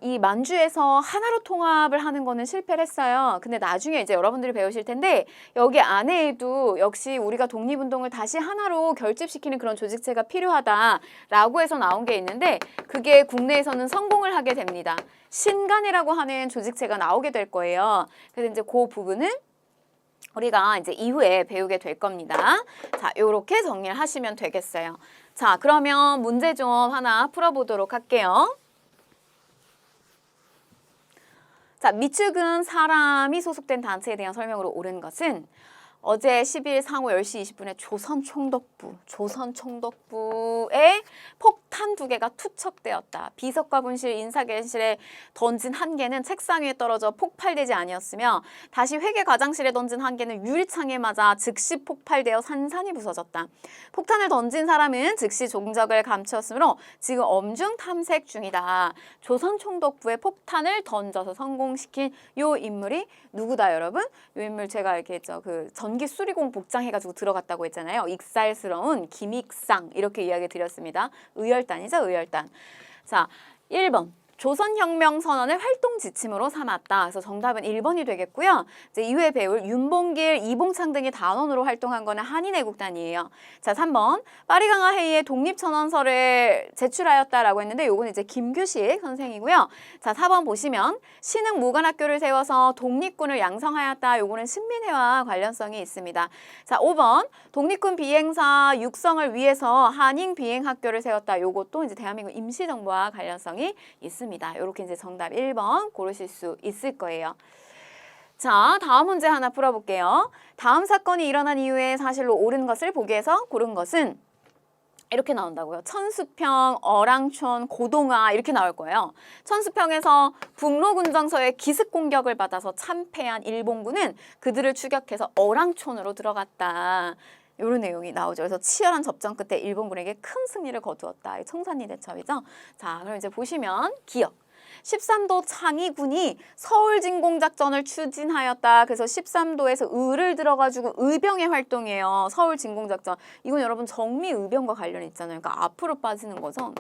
이 만주에서 하나로 통합을 하는 거는 실패를 했어요. 근데 나중에 이제 여러분들이 배우실 텐데 여기 안에도 역시 우리가 독립운동을 다시 하나로 결집시키는 그런 조직체가 필요하다라고 해서 나온 게 있는데 그게 국내에서는 성공을 하게 됩니다. 신간이라고 하는 조직체가 나오게 될 거예요. 그래서 이제 그 부분은 우리가 이제 이후에 배우게 될 겁니다. 자, 요렇게 정리를 하시면 되겠어요. 자, 그러면 문제 좀 하나 풀어보도록 할게요. 자, 미축은 사람이 소속된 단체에 대한 설명으로 옳은 것은 어제 10일 상호 10시 20분에 조선총독부에 폭탄 2개가 투척되었다. 비석과 분실, 인사견실에 던진 1개는 책상 위에 떨어져 폭발되지 아니었으며 다시 회계과장실에 던진 1개는 유리창에 맞아 즉시 폭발되어 산산이 부서졌다. 폭탄을 던진 사람은 즉시 종적을 감추었으므로 지금 엄중 탐색 중이다. 조선총독부에 폭탄을 던져서 성공시킨 요 인물이 누구다, 여러분? 요 인물 제가 이렇게 했죠. 그 전기 수리공 복장 해가지고 들어갔다고 했잖아요. 익살스러운 김익상 이렇게 이야기 드렸습니다. 의열단이죠, 의열단. 자, 1번. 조선혁명 선언을 활동 지침으로 삼았다. 그래서 정답은 1번이 되겠고요. 이제 이후에 배울 윤봉길, 이봉창 등이 단원으로 활동한 거는 한인애국단이에요. 자, 3번. 파리강화 회의에 독립천원서를 제출하였다라고 했는데 요건 이제 김규식 선생이고요. 자, 4번 보시면 신흥 무관학교를 세워서 독립군을 양성하였다. 요거는 신민회와 관련성이 있습니다. 자, 5번. 독립군 비행사 육성을 위해서 한인 비행학교를 세웠다. 요것도 이제 대한민국 임시정부와 관련성이 있습니다. 이렇게 이제 정답 1번 고르실 수 있을 거예요. 자, 다음 문제 하나 풀어볼게요. 다음 사건이 일어난 이후에 사실로 옳은 것을 보기에서 고른 것은 이렇게 나온다고요. 천수평, 어랑촌, 고동아 이렇게 나올 거예요. 천수평에서 북로군정서의 기습 공격을 받아서 참패한 일본군은 그들을 추격해서 어랑촌으로 들어갔다. 이런 내용이 나오죠. 그래서 치열한 접전 끝에 일본군에게 큰 승리를 거두었다. 청산리 대첩이죠. 자, 그럼 이제 보시면 기억. 13도 창의군이 서울진공작전을 추진하였다. 그래서 13도에서 의를 들어가지고 의병의 활동이에요. 서울진공작전. 이건 여러분 정미의병과 관련이 있잖아요. 그러니까 앞으로 빠지는 거죠.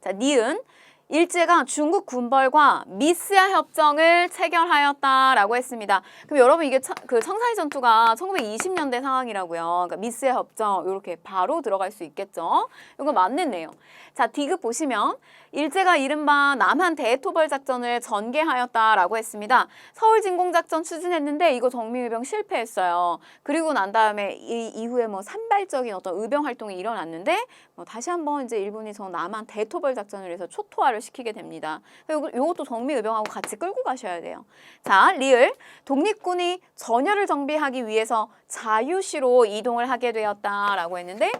자, 니은. 일제가 중국 군벌과 미스야 협정을 체결하였다라고 했습니다. 그럼 여러분 이게 그 청산리 전투가 1920년대 상황이라고요. 그러니까 미스야 협정 이렇게 바로 들어갈 수 있겠죠. 이거 맞는 내용. 자, 디귿 보시면 일제가 이른바 남한 대토벌 작전을 전개하였다라고 했습니다. 서울진공작전 추진했는데 이거 정미의병 실패했어요. 그리고 난 다음에 이 이후에 뭐 산발적인 어떤 의병 활동이 일어났는데 다시 한번 이제 일본이 저 남한 대토벌 작전을 해서 초토화를 시키게 됩니다. 요것도 정미의병하고 같이 끌고 가셔야 돼요. 자, 리을. 독립군이 전열을 정비하기 위해서 자유시로 이동을 하게 되었다라고 했는데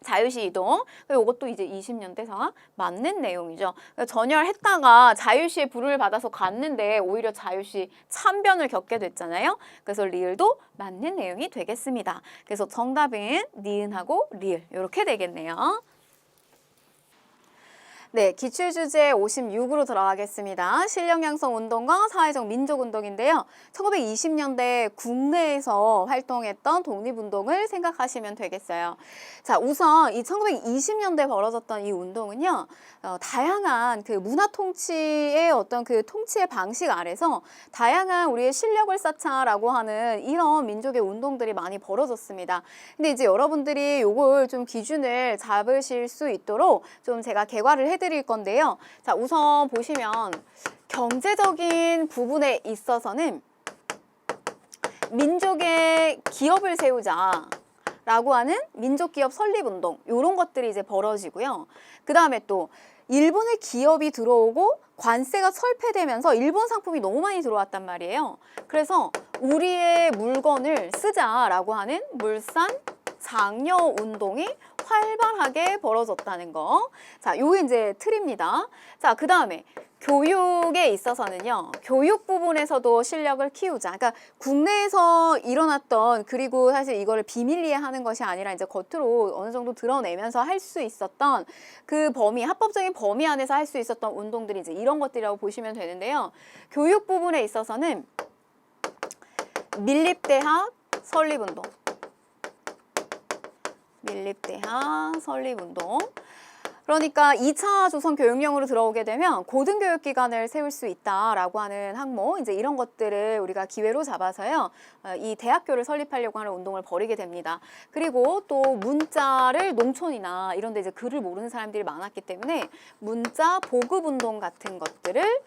자유시 이동. 이것도 이제 20년대 상황 맞는 내용이죠. 전열했다가 자유시의 부름을 받아서 갔는데 오히려 자유시 참변을 겪게 됐잖아요. 그래서 리을도 맞는 내용이 되겠습니다. 그래서 정답은 니은하고 리을 이렇게 되겠네요. 네, 기출주제 56으로 들어가겠습니다. 실력양성운동과 사회적 민족운동인데요. 1920년대 국내에서 활동했던 독립운동을 생각하시면 되겠어요. 자, 우선 이 1920년대 벌어졌던 이 운동은요. 다양한 그 문화 통치의 어떤 그 통치의 방식 아래서 다양한 우리의 실력을 쌓자라고 하는 이런 민족의 운동들이 많이 벌어졌습니다. 근데 이제 여러분들이 요걸 좀 기준을 잡으실 수 있도록 좀 제가 개괄을 해드릴 건데요. 자, 우선 보시면 경제적인 부분에 있어서는 민족의 기업을 세우자 라고 하는 민족기업 설립운동 이런 것들이 이제 벌어지고요. 그 다음에 또 일본의 기업이 들어오고 관세가 철폐되면서 일본 상품이 너무 많이 들어왔단 말이에요. 그래서 우리의 물건을 쓰자라고 하는 물산 장려 운동이 활발하게 벌어졌다는 거. 자, 요게 이제 틀입니다. 자, 그 다음에 교육에 있어서는요. 교육 부분에서도 실력을 키우자. 그러니까 국내에서 일어났던 그리고 사실 이거를 비밀리에 하는 것이 아니라 이제 겉으로 어느 정도 드러내면서 할 수 있었던 그 범위, 합법적인 범위 안에서 할 수 있었던 운동들이 이제 이런 것들이라고 보시면 되는데요. 교육 부분에 있어서는 밀립대학 설립운동. 밀립대학 설립운동. 그러니까 2차 조선 교육령으로 들어오게 되면 고등교육기관을 세울 수 있다라고 하는 항목, 이제 이런 것들을 우리가 기회로 잡아서요, 이 대학교를 설립하려고 하는 운동을 벌이게 됩니다. 그리고 또 문자를 농촌이나 이런 데 이제 글을 모르는 사람들이 많았기 때문에 문자 보급운동 같은 것들을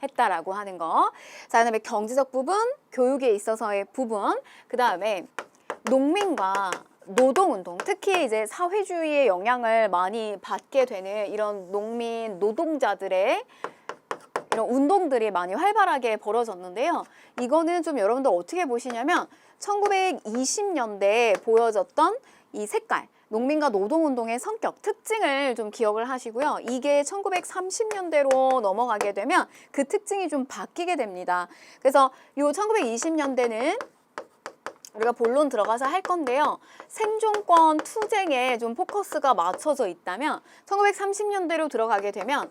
했다라고 하는 거. 자, 그다음에 경제적 부분, 교육에 있어서의 부분, 그 다음에 농민과 노동운동, 특히 이제 사회주의의 영향을 많이 받게 되는 이런 농민, 노동자들의 이런 운동들이 많이 활발하게 벌어졌는데요. 이거는 좀 여러분들 어떻게 보시냐면 1920년대에 보여졌던 이 색깔, 농민과 노동운동의 성격, 특징을 좀 기억을 하시고요. 이게 1930년대로 넘어가게 되면 그 특징이 좀 바뀌게 됩니다. 그래서 요 1920년대는 우리가 본론 들어가서 할 건데요. 생존권 투쟁에 좀 포커스가 맞춰져 있다면 1930년대로 들어가게 되면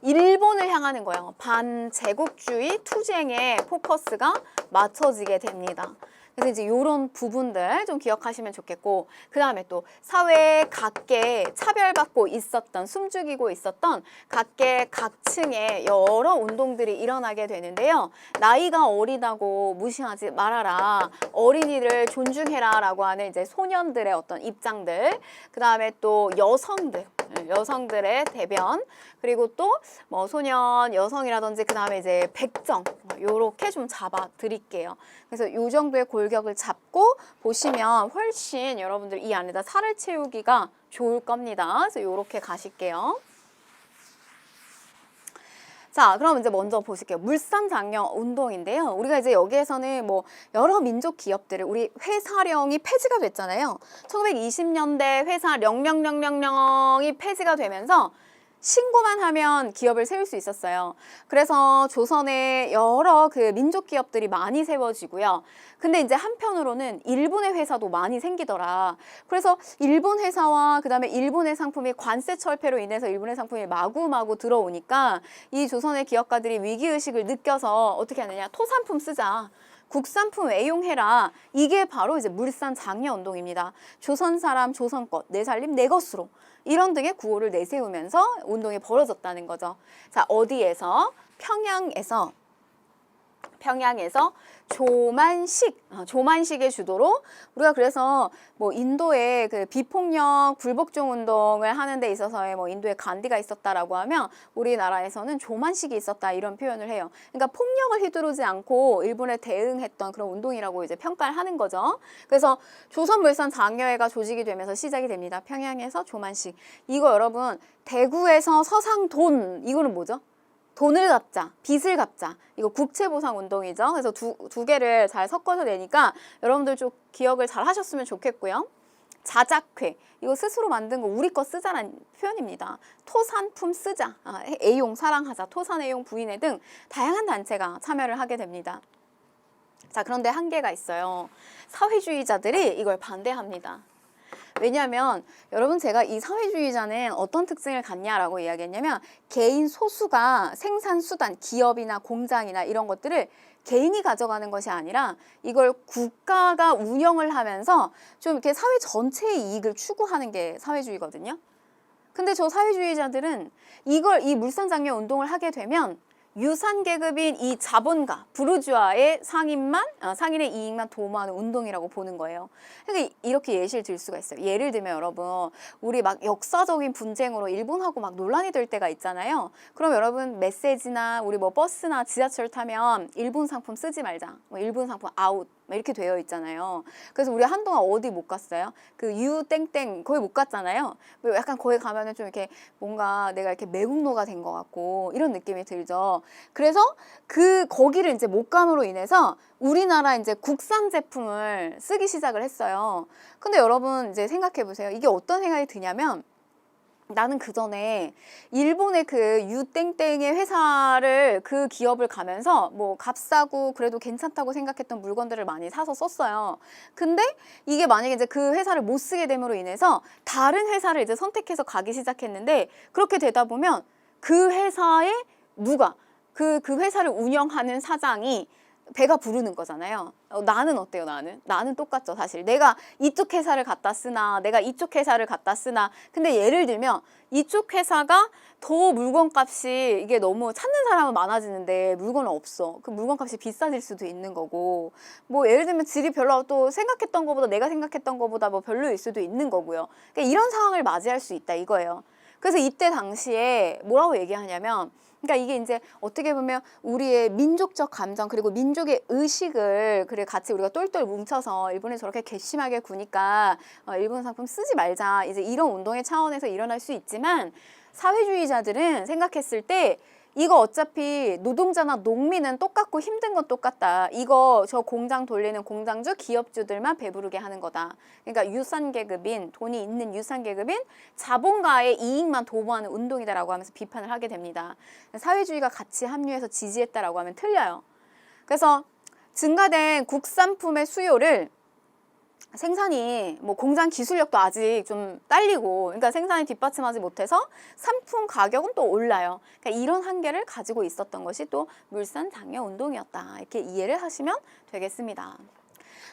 일본을 향하는 거예요. 반제국주의 투쟁에 포커스가 맞춰지게 됩니다. 그래서 이제 이런 부분들 좀 기억하시면 좋겠고, 그 다음에 또 사회에 각계 차별받고 있었던, 숨죽이고 있었던 각계 각층의 여러 운동들이 일어나게 되는데요. 나이가 어리다고 무시하지 말아라, 어린이를 존중해라 라고 하는 이제 소년들의 어떤 입장들, 그 다음에 또 여성들의 대변, 그리고 또 뭐 소년, 여성이라든지 그 다음에 이제 백정, 요렇게 좀 잡아 드릴게요. 그래서 요 정도의 골격을 잡고 보시면 훨씬 여러분들 이 안에다 살을 채우기가 좋을 겁니다. 그래서 요렇게 가실게요. 자, 그럼 이제 먼저 보실게요. 물산장려 운동인데요. 우리가 이제 여기에서는 뭐 여러 민족 기업들을, 우리 회사령이 폐지가 됐잖아요. 1920년대 회사령령령령령이 폐지가 되면서 신고만 하면 기업을 세울 수 있었어요. 그래서 조선에 여러 그 민족 기업들이 많이 세워지고요. 근데 이제 한편으로는 일본의 회사도 많이 생기더라. 그래서 일본 회사와 그다음에 일본의 상품이 관세 철폐로 인해서 일본의 상품이 마구마구 들어오니까 이 조선의 기업가들이 위기의식을 느껴서 어떻게 하느냐, 토산품 쓰자. 국산품 애용해라. 이게 바로 이제 물산 장려 운동입니다. 조선 사람 조선 것, 내 살림 내 것으로. 이런 등의 구호를 내세우면서 운동이 벌어졌다는 거죠. 자, 어디에서? 평양에서 조만식의 주도로 우리가 그래서 뭐 인도의 그 비폭력 불복종 운동을 하는 데 있어서의 뭐 인도에 간디가 있었다라고 하면 우리나라에서는 조만식이 있었다 이런 표현을 해요. 그러니까 폭력을 휘두르지 않고 일본에 대응했던 그런 운동이라고 이제 평가를 하는 거죠. 그래서 조선물산 장려회가 조직이 되면서 시작이 됩니다. 평양에서 조만식. 이거 여러분 대구에서 서상돈 이거는 뭐죠? 돈을 갚자, 빚을 갚자. 이거 국채보상 운동이죠. 그래서 두 개를 잘 섞어서 내니까 여러분들 좀 기억을 잘 하셨으면 좋겠고요. 자작회, 이거 스스로 만든 거 우리 거 쓰자라는 표현입니다. 토산품 쓰자, 애용 사랑하자, 토산 애용 부인회 등 다양한 단체가 참여를 하게 됩니다. 자, 그런데 한계가 있어요. 사회주의자들이 이걸 반대합니다. 왜냐하면 여러분 제가 이 사회주의자는 어떤 특징을 갖냐라고 이야기했냐면 개인 소수가 생산수단, 기업이나 공장이나 이런 것들을 개인이 가져가는 것이 아니라 이걸 국가가 운영을 하면서 좀 이렇게 사회 전체의 이익을 추구하는 게 사회주의거든요. 근데 저 사회주의자들은 이 물산장려 운동을 하게 되면 유산계급인 이 자본가, 부르주아의 상인의 이익만 도모하는 운동이라고 보는 거예요. 그러니까 이렇게 예시를 들 수가 있어요. 예를 들면 여러분, 우리 막 역사적인 분쟁으로 일본하고 막 논란이 될 때가 있잖아요. 그럼 여러분 메시지나 우리 뭐 버스나 지하철 타면 일본 상품 쓰지 말자, 뭐 일본 상품 아웃, 이렇게 되어 있잖아요. 그래서 우리 한동안 어디 못 갔어요? 그 유땡땡 거기 못 갔잖아요. 약간 거기 가면은 좀 이렇게 뭔가 내가 이렇게 매국노가 된 것 같고 이런 느낌이 들죠. 그래서 거기를 이제 못 감으로 인해서 우리나라 이제 국산 제품을 쓰기 시작을 했어요. 근데 여러분 이제 생각해 보세요. 이게 어떤 생각이 드냐면 나는 그 전에 일본의 그 유땡땡의 회사를 그 기업을 가면서 뭐 값싸고 그래도 괜찮다고 생각했던 물건들을 많이 사서 썼어요. 근데 이게 만약에 이제 그 회사를 못 쓰게 됨으로 인해서 다른 회사를 이제 선택해서 가기 시작했는데 그렇게 되다 보면 그 회사에 그 회사를 운영하는 사장이 배가 부르는 거잖아요. 나는 어때요, 나는 똑같죠, 사실. 내가 이쪽 회사를 갖다 쓰나, 내가 이쪽 회사를 갖다 쓰나. 근데 예를 들면 이쪽 회사가 더 물건값이 이게 너무 찾는 사람은 많아지는데 물건은 없어. 그 물건값이 비싸질 수도 있는 거고. 뭐 예를 들면 질이 별로 또 생각했던 것보다 내가 생각했던 것보다 뭐 별로일 수도 있는 거고요. 그러니까 이런 상황을 맞이할 수 있다 이거예요. 그래서 이때 당시에 뭐라고 얘기하냐면 그러니까 이게 이제 어떻게 보면 우리의 민족적 감정 그리고 민족의 의식을 그래 같이 우리가 똘똘 뭉쳐서 일본에 저렇게 괘씸하게 구니까 일본 상품 쓰지 말자 이제 이런 운동의 차원에서 일어날 수 있지만 사회주의자들은 생각했을 때 이거 어차피 노동자나 농민은 똑같고 힘든 건 똑같다. 이거 저 공장 돌리는 공장주, 기업주들만 배부르게 하는 거다. 그러니까 유산계급인, 돈이 있는 유산계급인 자본가의 이익만 도모하는 운동이다라고 하면서 비판을 하게 됩니다. 사회주의가 같이 합류해서 지지했다라고 하면 틀려요. 그래서 증가된 국산품의 수요를 생산이 뭐 공장 기술력도 아직 좀 딸리고 그러니까 생산이 뒷받침하지 못해서 상품 가격은 또 올라요. 그러니까 이런 한계를 가지고 있었던 것이 또 물산 장려 운동이었다. 이렇게 이해를 하시면 되겠습니다.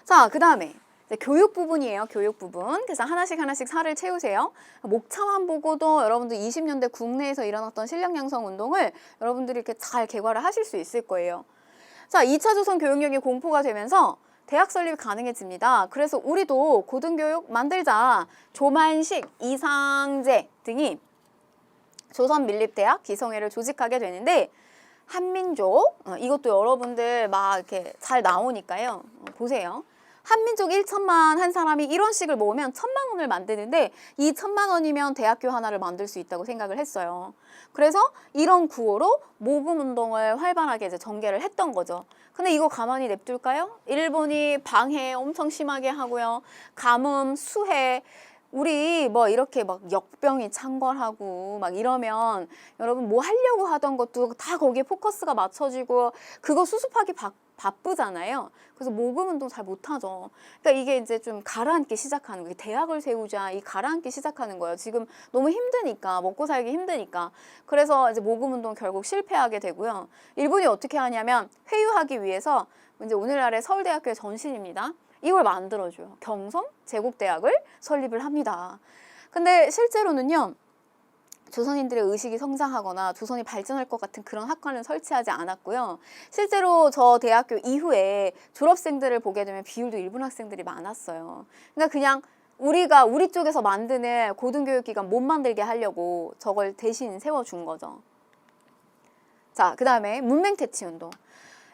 자, 그다음에 교육 부분이에요. 교육 부분. 그래서 하나씩 살을 채우세요. 목차만 보고도 여러분들 20년대 국내에서 일어났던 실력 양성 운동을 여러분들이 이렇게 잘 개괄을 하실 수 있을 거예요. 자, 2차 조선 교육력이 공포가 되면서 대학 설립이 가능해집니다. 그래서 우리도 고등교육 만들자. 조만식, 이상제 등이 조선민립대학 기성회를 조직하게 되는데 한민족, 이것도 여러분들 막 이렇게 잘 나오니까요. 보세요. 한민족 1천만 한 사람이 이런 식을 모으면 1,000만 원을 만드는데 이 1,000만 원이면 대학교 하나를 만들 수 있다고 생각을 했어요. 그래서 이런 구호로 모금 운동을 활발하게 이제 전개를 했던 거죠. 근데 이거 가만히 냅둘까요? 일본이 방해 엄청 심하게 하고요. 가뭄, 수해, 우리 뭐 이렇게 막 역병이 창궐하고 막 이러면 여러분 뭐 하려고 하던 것도 다 거기에 포커스가 맞춰지고 그거 수습하기 바쁘잖아요. 그래서 모금 운동 잘 못하죠. 그러니까 이게 이제 좀 가라앉기 시작하는 거예요. 대학을 세우자 이 가라앉기 시작하는 거예요. 지금 너무 힘드니까 먹고 살기 힘드니까. 그래서 이제 모금 운동 결국 실패하게 되고요. 일본이 어떻게 하냐면 회유하기 위해서 이제 오늘날의 서울대학교의 전신입니다. 이걸 만들어줘요. 경성 제국대학을 설립을 합니다. 근데 실제로는요. 조선인들의 의식이 성장하거나 조선이 발전할 것 같은 그런 학과는 설치하지 않았고요. 실제로 저 대학교 이후에 졸업생들을 보게 되면 비율도 일본 학생들이 많았어요. 그러니까 그냥 우리 쪽에서 만드는 고등교육기관 못 만들게 하려고 저걸 대신 세워준 거죠. 자, 그 다음에 문맹퇴치운동.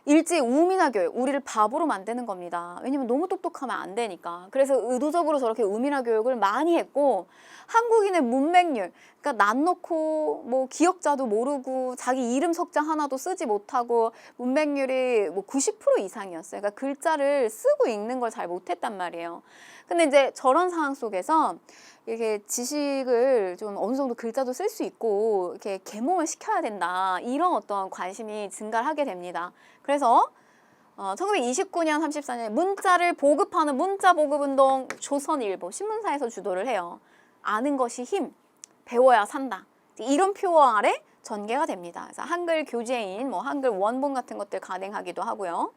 일제 우민화 교육, 우리를 바보로 만드는 겁니다. 왜냐면 너무 똑똑하면 안 되니까. 그래서 의도적으로 저렇게 우민화 교육을 많이 했고 한국인의 문맹률, 그러니까 난 놓고 뭐 기억자도 모르고 자기 이름 석자 하나도 쓰지 못하고 문맹률이 뭐 90% 이상이었어요. 그러니까 글자를 쓰고 읽는 걸 잘 못했단 말이에요. 근데 이제 저런 상황 속에서 이렇게 지식을 좀 어느 정도 글자도 쓸 수 있고 이렇게 계몽을 시켜야 된다. 이런 어떤 관심이 증가를 하게 됩니다. 그래서 1929년, 34년 문자를 보급하는 문자보급운동 조선일보 신문사에서 주도를 해요. 아는 것이 힘, 배워야 산다. 이런 표어 아래 전개가 됩니다. 그래서 한글 교재인, 뭐 한글 원본 같은 것들 간행하기도 하고요.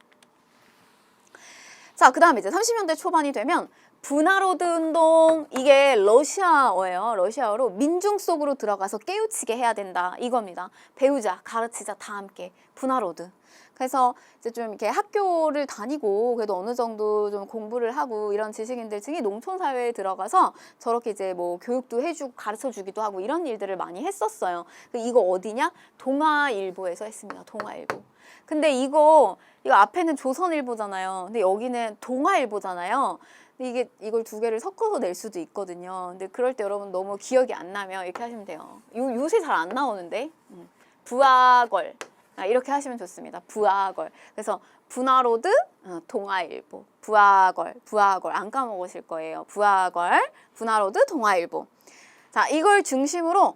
자, 그 다음에 이제 30년대 초반이 되면 분하로드 운동, 이게 러시아어예요. 러시아어로 민중 속으로 들어가서 깨우치게 해야 된다 이겁니다. 배우자, 가르치자 다 함께 분하로드. 그래서 이제 좀 이렇게 학교를 다니고 그래도 어느 정도 좀 공부를 하고 이런 지식인들층이 농촌 사회에 들어가서 저렇게 이제 뭐 교육도 해주고 가르쳐 주기도 하고 이런 일들을 많이 했었어요. 이거 어디냐? 동아일보에서 했습니다. 동아일보. 근데 이거 앞에는 조선일보잖아요. 근데 여기는 동아일보잖아요. 근데 이걸 두 개를 섞어서 낼 수도 있거든요. 근데 그럴 때 여러분 너무 기억이 안 나면 이렇게 하시면 돼요. 요새 잘 안 나오는데 부하걸 이렇게 하시면 좋습니다. 부하걸. 그래서 분하로드, 동아일보, 부하걸 안 까먹으실 거예요. 부하걸, 분하로드, 동아일보. 자, 이걸 중심으로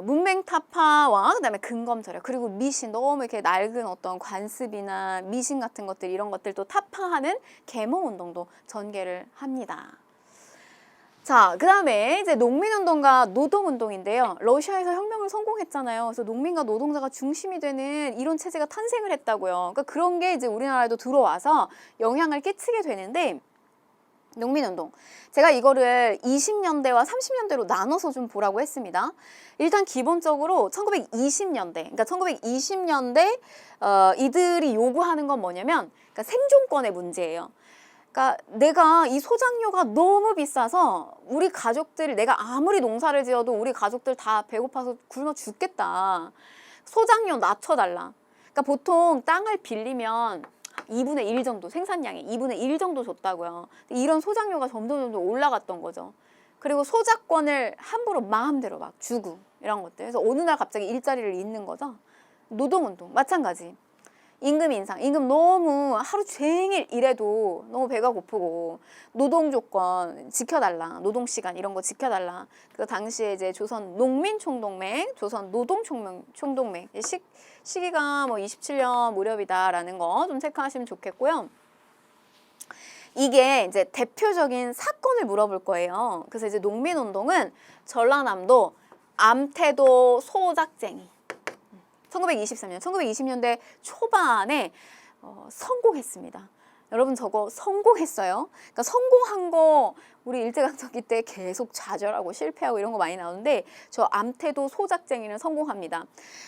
문맹타파와 그다음에 근검절약 그리고 미신 너무 이렇게 낡은 어떤 관습이나 미신 같은 것들 이런 것들도 타파하는 계몽운동도 전개를 합니다. 자, 그 다음에 이제 농민운동과 노동운동인데요. 러시아에서 혁명을 성공했잖아요. 그래서 농민과 노동자가 중심이 되는 이런 체제가 탄생을 했다고요. 그러니까 그런 게 이제 우리나라에도 들어와서 영향을 끼치게 되는데 농민운동. 제가 이거를 20년대와 30년대로 나눠서 좀 보라고 했습니다. 일단 기본적으로 1920년대, 그러니까 1920년대 이들이 요구하는 건 뭐냐면 그러니까 생존권의 문제예요. 그러니까 내가 이 소작료가 너무 비싸서 우리 가족들 내가 아무리 농사를 지어도 우리 가족들 다 배고파서 굶어 죽겠다. 소작료 낮춰달라. 그러니까 보통 땅을 빌리면 2분의 1 정도 생산량의 2분의 1 정도 줬다고요. 이런 소작료가 점점 올라갔던 거죠. 그리고 소작권을 함부로 마음대로 막 주고 이런 것들. 그래서 어느 날 갑자기 일자리를 잇는 거죠. 노동운동 마찬가지. 임금 인상, 임금 너무 하루 종일 일해도 너무 배가 고프고 노동 조건 지켜달라, 노동 시간 이런 거 지켜달라. 그 당시에 이제 조선 농민총동맹, 조선 노동총동맹 시기가 뭐 27년 무렵이다라는 거 좀 체크하시면 좋겠고요. 이게 이제 대표적인 사건을 물어볼 거예요. 그래서 이제 농민운동은 전라남도 암태도 소작쟁이. 1923년, 1920년대 초반에 성공했습니다. 여러분 저거 성공했어요. 그러니까 성공한 거 우리 일제강점기 때 계속 좌절하고 실패하고 이런 거 많이 나오는데 저 암태도 소작쟁이는 성공합니다.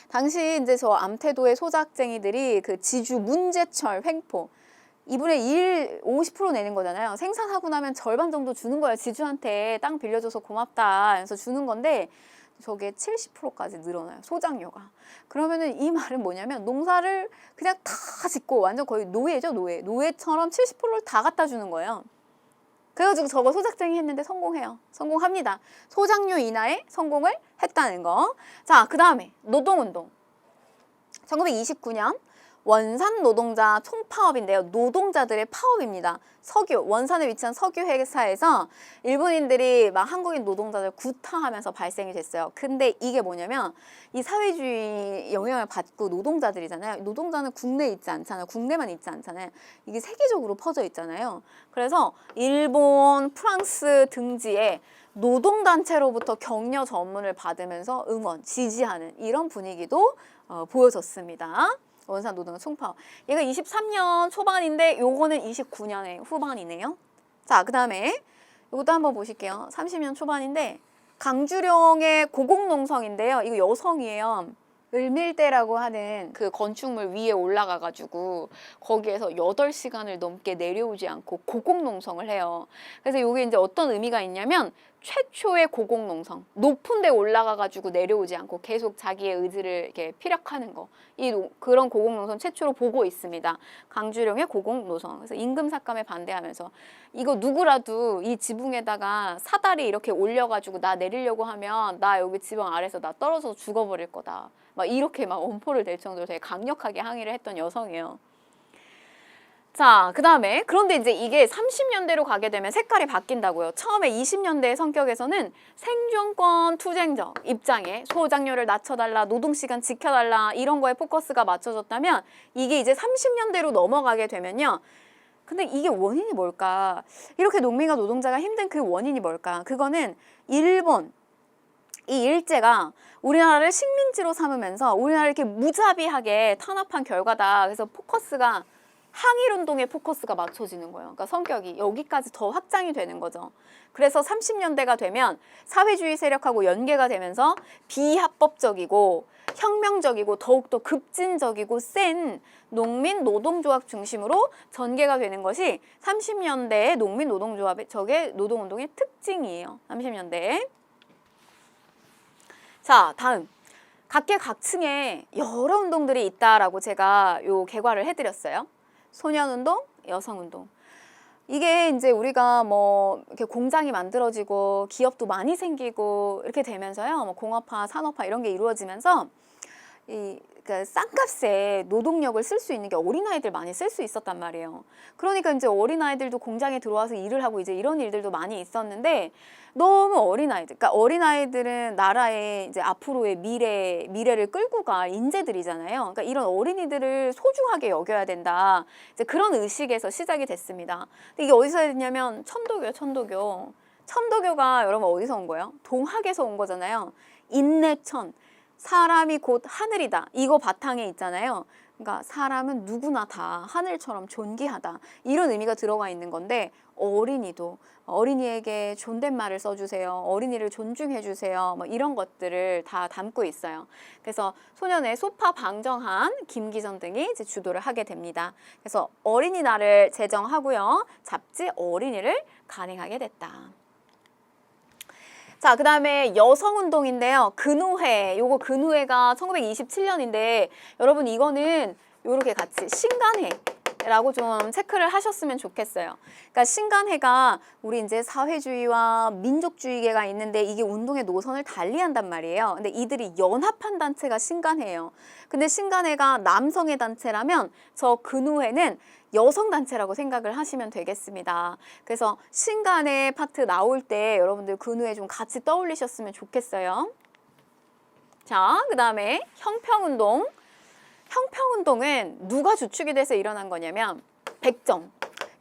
당시 이제 저 암태도의 소작쟁이들이 그 지주 문제철 횡포 2분의 1, 50% 내는 거잖아요. 생산하고 나면 절반 정도 주는 거예요. 지주한테 땅 빌려줘서 고맙다. 그래서 주는 건데 저게 70%까지 늘어나요. 소작료가. 그러면은 이 말은 뭐냐면 농사를 그냥 다 짓고 완전 거의 노예죠, 노예. 노예처럼 70%를 다 갖다 주는 거예요. 그래가지고 저거 소작쟁이 했는데 성공해요. 성공합니다. 소작료 인하에 성공을 했다는 거. 자, 그 다음에 노동운동. 1929년 원산 노동자 총파업인데요. 노동자들의 파업입니다. 석유, 원산에 위치한 석유 회사에서 일본인들이 막 한국인 노동자들 구타하면서 발생이 됐어요. 근데 이게 뭐냐면 이 사회주의 영향을 받고 노동자들이잖아요. 노동자는 국내에 있지 않잖아요. 국내만 있지 않잖아요. 이게 세계적으로 퍼져 있잖아요. 그래서 일본, 프랑스 등지에 노동단체로부터 격려 전문을 받으면서 응원, 지지하는 이런 분위기도 보여졌습니다. 원산 노동자 총파업. 얘가 23년 초반인데 요거는 29년의 후반이네요. 자, 그 다음에 이것도 한번 보실게요. 30년 초반인데 강주령의 고공농성인데요. 이거 여성이에요. 을밀대라고 하는 그 건축물 위에 올라가가지고 거기에서 8시간을 넘게 내려오지 않고 고공농성을 해요. 그래서 이게 이제 어떤 의미가 있냐면 최초의 고공농성, 높은 데 올라가가지고 내려오지 않고 계속 자기의 의지를 이렇게 피력하는 거. 그런 고공농성 최초로 보고 있습니다. 강주령의 고공노성. 그래서 임금삭감에 반대하면서 이거 누구라도 이 지붕에다가 사다리 이렇게 올려가지고 나 내리려고 하면 나 여기 지붕 아래서 나 떨어져서 죽어버릴 거다. 막 이렇게 막 엄포를 댈 정도로 되게 강력하게 항의를 했던 여성이에요. 자, 그 다음에 그런데 이제 이게 30년대로 가게 되면 색깔이 바뀐다고요. 처음에 20년대의 성격에서는 생존권 투쟁적 입장에 소장료를 낮춰달라, 노동시간 지켜달라 이런 거에 포커스가 맞춰졌다면 이게 이제 30년대로 넘어가게 되면요. 근데 이게 원인이 뭘까? 이렇게 농민과 노동자가 힘든 그 원인이 뭘까? 그거는 일본, 이 일제가 우리나라를 식민지로 삼으면서 우리나라를 이렇게 무자비하게 탄압한 결과다. 그래서 포커스가 항일운동에 포커스가 맞춰지는 거예요. 그러니까 성격이 여기까지 더 확장이 되는 거죠. 그래서 30년대가 되면 사회주의 세력하고 연계가 되면서 비합법적이고 혁명적이고 더욱더 급진적이고 센 농민 노동조합 중심으로 전개가 되는 것이 30년대의 농민 노동조합의 적의 노동운동의 특징이에요. 30년대에. 자, 다음. 각계각층에 여러 운동들이 있다라고 제가 요 개괄을 해드렸어요. 소년운동, 여성운동. 이게 이제 우리가 뭐 이렇게 공장이 만들어지고 기업도 많이 생기고 이렇게 되면서요. 뭐 공업화, 산업화 이런 게 이루어지면서 그러니까 싼값에 노동력을 쓸 수 있는 게 어린아이들 많이 쓸 수 있었단 말이에요. 그러니까 이제 어린아이들도 공장에 들어와서 일을 하고 이제 이런 일들도 많이 있었는데 너무 어린아이들, 그러니까 어린아이들은 나라의 이제 앞으로의 미래를 끌고 갈 인재들이잖아요. 그러니까 이런 어린이들을 소중하게 여겨야 된다. 이제 그런 의식에서 시작이 됐습니다. 근데 이게 어디서 했냐면 천도교요. 천도교가 여러분 어디서 온 거예요? 동학에서 온 거잖아요. 인내천. 사람이 곧 하늘이다. 이거 바탕에 있잖아요. 그러니까 사람은 누구나 다 하늘처럼 존귀하다. 이런 의미가 들어가 있는 건데 어린이도 어린이에게 존댓말을 써주세요. 어린이를 존중해 주세요. 뭐 이런 것들을 다 담고 있어요. 그래서 소년의 소파 방정한 김기전 등이 이제 주도를 하게 됩니다. 그래서 어린이날을 제정하고요. 잡지 어린이를 간행하게 됐다. 자, 그 다음에 여성운동인데요. 근우회, 요거 근우회가 1927년인데 여러분 이거는 요렇게 같이 신간회라고 좀 체크를 하셨으면 좋겠어요. 그러니까 신간회가 우리 이제 사회주의와 민족주의계가 있는데 이게 운동의 노선을 달리한단 말이에요. 근데 이들이 연합한 단체가 신간회예요. 근데 신간회가 남성의 단체라면 저 근우회는 여성 단체라고 생각을 하시면 되겠습니다. 그래서 신간의 파트 나올 때 여러분들 근우에 좀 같이 떠올리셨으면 좋겠어요. 자, 그 다음에 형평운동. 형평운동은 누가 주축이 돼서 일어난 거냐면 백정.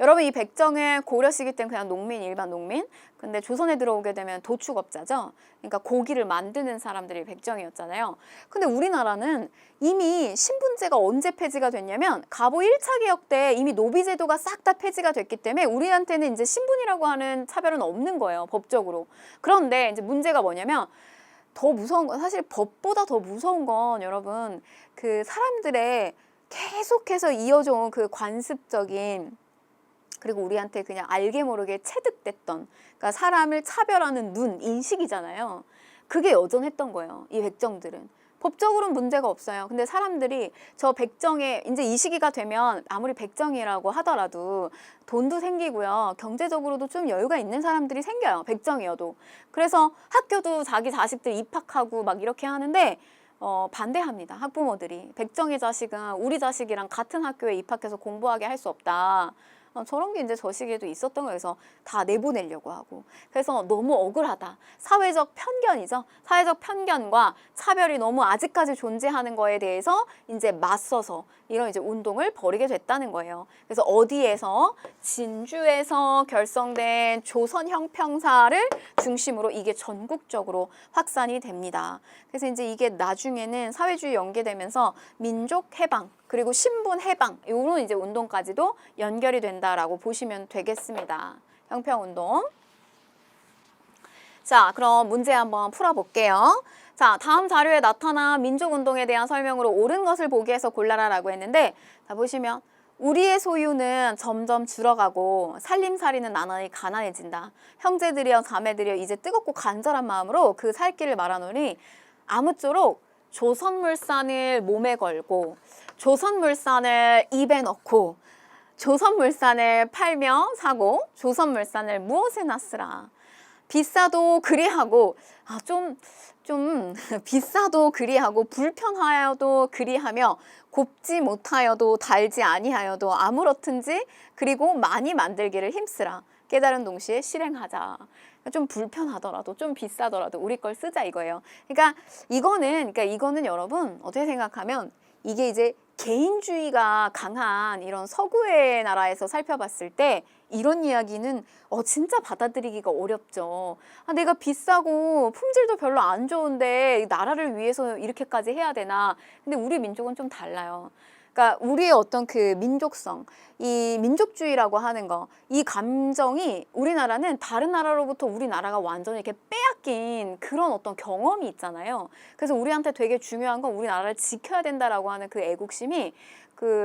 여러분 이 백정은 고려 시기 때는 그냥 농민, 일반 농민. 근데 조선에 들어오게 되면 도축업자죠. 그러니까 고기를 만드는 사람들이 백정이었잖아요. 근데 우리나라는 이미 신분제가 언제 폐지가 됐냐면 갑오 1차 개혁 때 이미 노비제도가 싹 다 폐지가 됐기 때문에 우리한테는 이제 신분이라고 하는 차별은 없는 거예요. 법적으로. 그런데 이제 문제가 뭐냐면 더 무서운 건 사실 법보다 더 무서운 건 여러분 그 사람들의 계속해서 이어져 온 그 관습적인 그리고 우리한테 그냥 알게 모르게 체득됐던 그러니까 사람을 차별하는 눈, 인식이잖아요. 그게 여전했던 거예요. 이 백정들은. 법적으로는 문제가 없어요. 근데 사람들이 저 백정에 이제 이 시기가 되면 아무리 백정이라고 하더라도 돈도 생기고요. 경제적으로도 좀 여유가 있는 사람들이 생겨요. 백정이어도. 그래서 학교도 자기 자식들 입학하고 막 이렇게 하는데 반대합니다. 학부모들이. 백정희 자식은 우리 자식이랑 같은 학교에 입학해서 공부하게 할 수 없다. 저런 게 이제 저 시기에도 있었던 거여서 다 내보내려고 하고. 그래서 너무 억울하다. 사회적 편견이죠. 사회적 편견과 차별이 너무 아직까지 존재하는 거에 대해서 이제 맞서서 이런 이제 운동을 벌이게 됐다는 거예요. 그래서 어디에서? 진주에서 결성된 조선형평사를 중심으로 이게 전국적으로 확산이 됩니다. 그래서 이제 이게 나중에는 사회주의 연계되면서 민족 해방, 그리고 신분 해방, 이런 이제 운동까지도 연결이 된다라고 보시면 되겠습니다. 형평운동. 자, 그럼 문제 한번 풀어볼게요. 자, 다음 자료에 나타난 민족운동에 대한 설명으로 옳은 것을 보기 위해서 골라라라고 했는데, 자, 보시면 우리의 소유는 점점 줄어가고 살림살이는 나날이 가난해진다. 형제들이여 자매들이여 이제 뜨겁고 간절한 마음으로 그 살 길을 말하노니 아무쪼록 조선물산을 몸에 걸고 조선물산을 입에 넣고 조선물산을 팔며 사고 조선물산을 무엇에나 쓰라. 비싸도 그리하고 좀 비싸도 그리하고 불편하여도 그리하며 곱지 못하여도 달지 아니하여도 아무렇든지 그리고 많이 만들기를 힘쓰라. 깨달은 동시에 실행하자. 좀 불편하더라도 좀 비싸더라도 우리 걸 쓰자 이거예요. 그러니까 이거는 여러분 어떻게 생각하면 이게 이제 개인주의가 강한 이런 서구의 나라에서 살펴봤을 때 이런 이야기는 진짜 받아들이기가 어렵죠. 내가 비싸고 품질도 별로 안 좋은데 나라를 위해서 이렇게까지 해야 되나. 근데 우리 민족은 좀 달라요. 그러니까 우리의 어떤 그 민족성, 이 민족주의라고 하는 거, 이 감정이 우리나라는 다른 나라로부터 우리나라가 완전히 이렇게 빼앗긴 그런 어떤 경험이 있잖아요. 그래서 우리한테 되게 중요한 건 우리나라를 지켜야 된다라고 하는 그 애국심이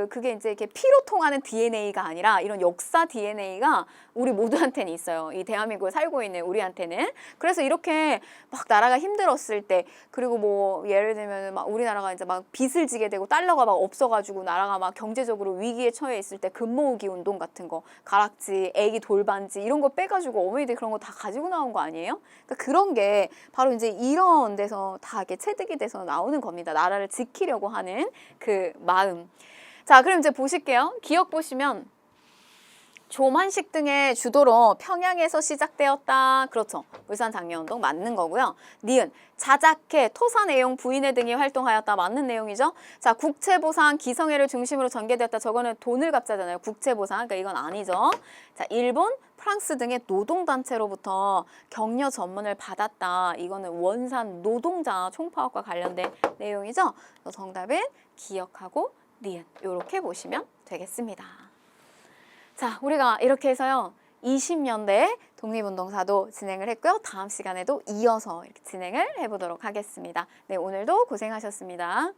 그게 이제 이렇게 피로 통하는 DNA가 아니라 이런 역사 DNA가 우리 모두한테는 있어요. 이 대한민국에 살고 있는 우리한테는. 그래서 이렇게 막 나라가 힘들었을 때, 그리고 뭐 예를 들면 막 우리나라가 이제 막 빚을 지게 되고 달러가 막 없어가지고 나라가 막 경제적으로 위기에 처해 있을 때 금모으기 운동 같은 거, 가락지, 애기 돌반지 이런 거 빼가지고 어머니들 그런 거 다 가지고 나온 거 아니에요? 그러니까 그런 게 바로 이제 이런 데서 다 이렇게 체득이 돼서 나오는 겁니다. 나라를 지키려고 하는 그 마음. 자, 그럼 이제 보실게요. 기억 보시면 조만식 등의 주도로 평양에서 시작되었다. 그렇죠. 울산장려운동 맞는 거고요. 니은 자작회, 토사내용, 부인회 등이 활동하였다. 맞는 내용이죠. 자, 국채보상, 기성회를 중심으로 전개되었다. 저거는 돈을 갚자잖아요. 국채보상. 그러니까 이건 아니죠. 자, 일본, 프랑스 등의 노동단체로부터 격려 전문을 받았다. 이거는 원산 노동자 총파업과 관련된 내용이죠. 그래서 정답은 기억하고 니은 이렇게 보시면 되겠습니다. 자, 우리가 이렇게 해서요 20년대 독립운동사도 진행을 했고요. 다음 시간에도 이어서 이렇게 진행을 해보도록 하겠습니다. 네, 오늘도 고생하셨습니다.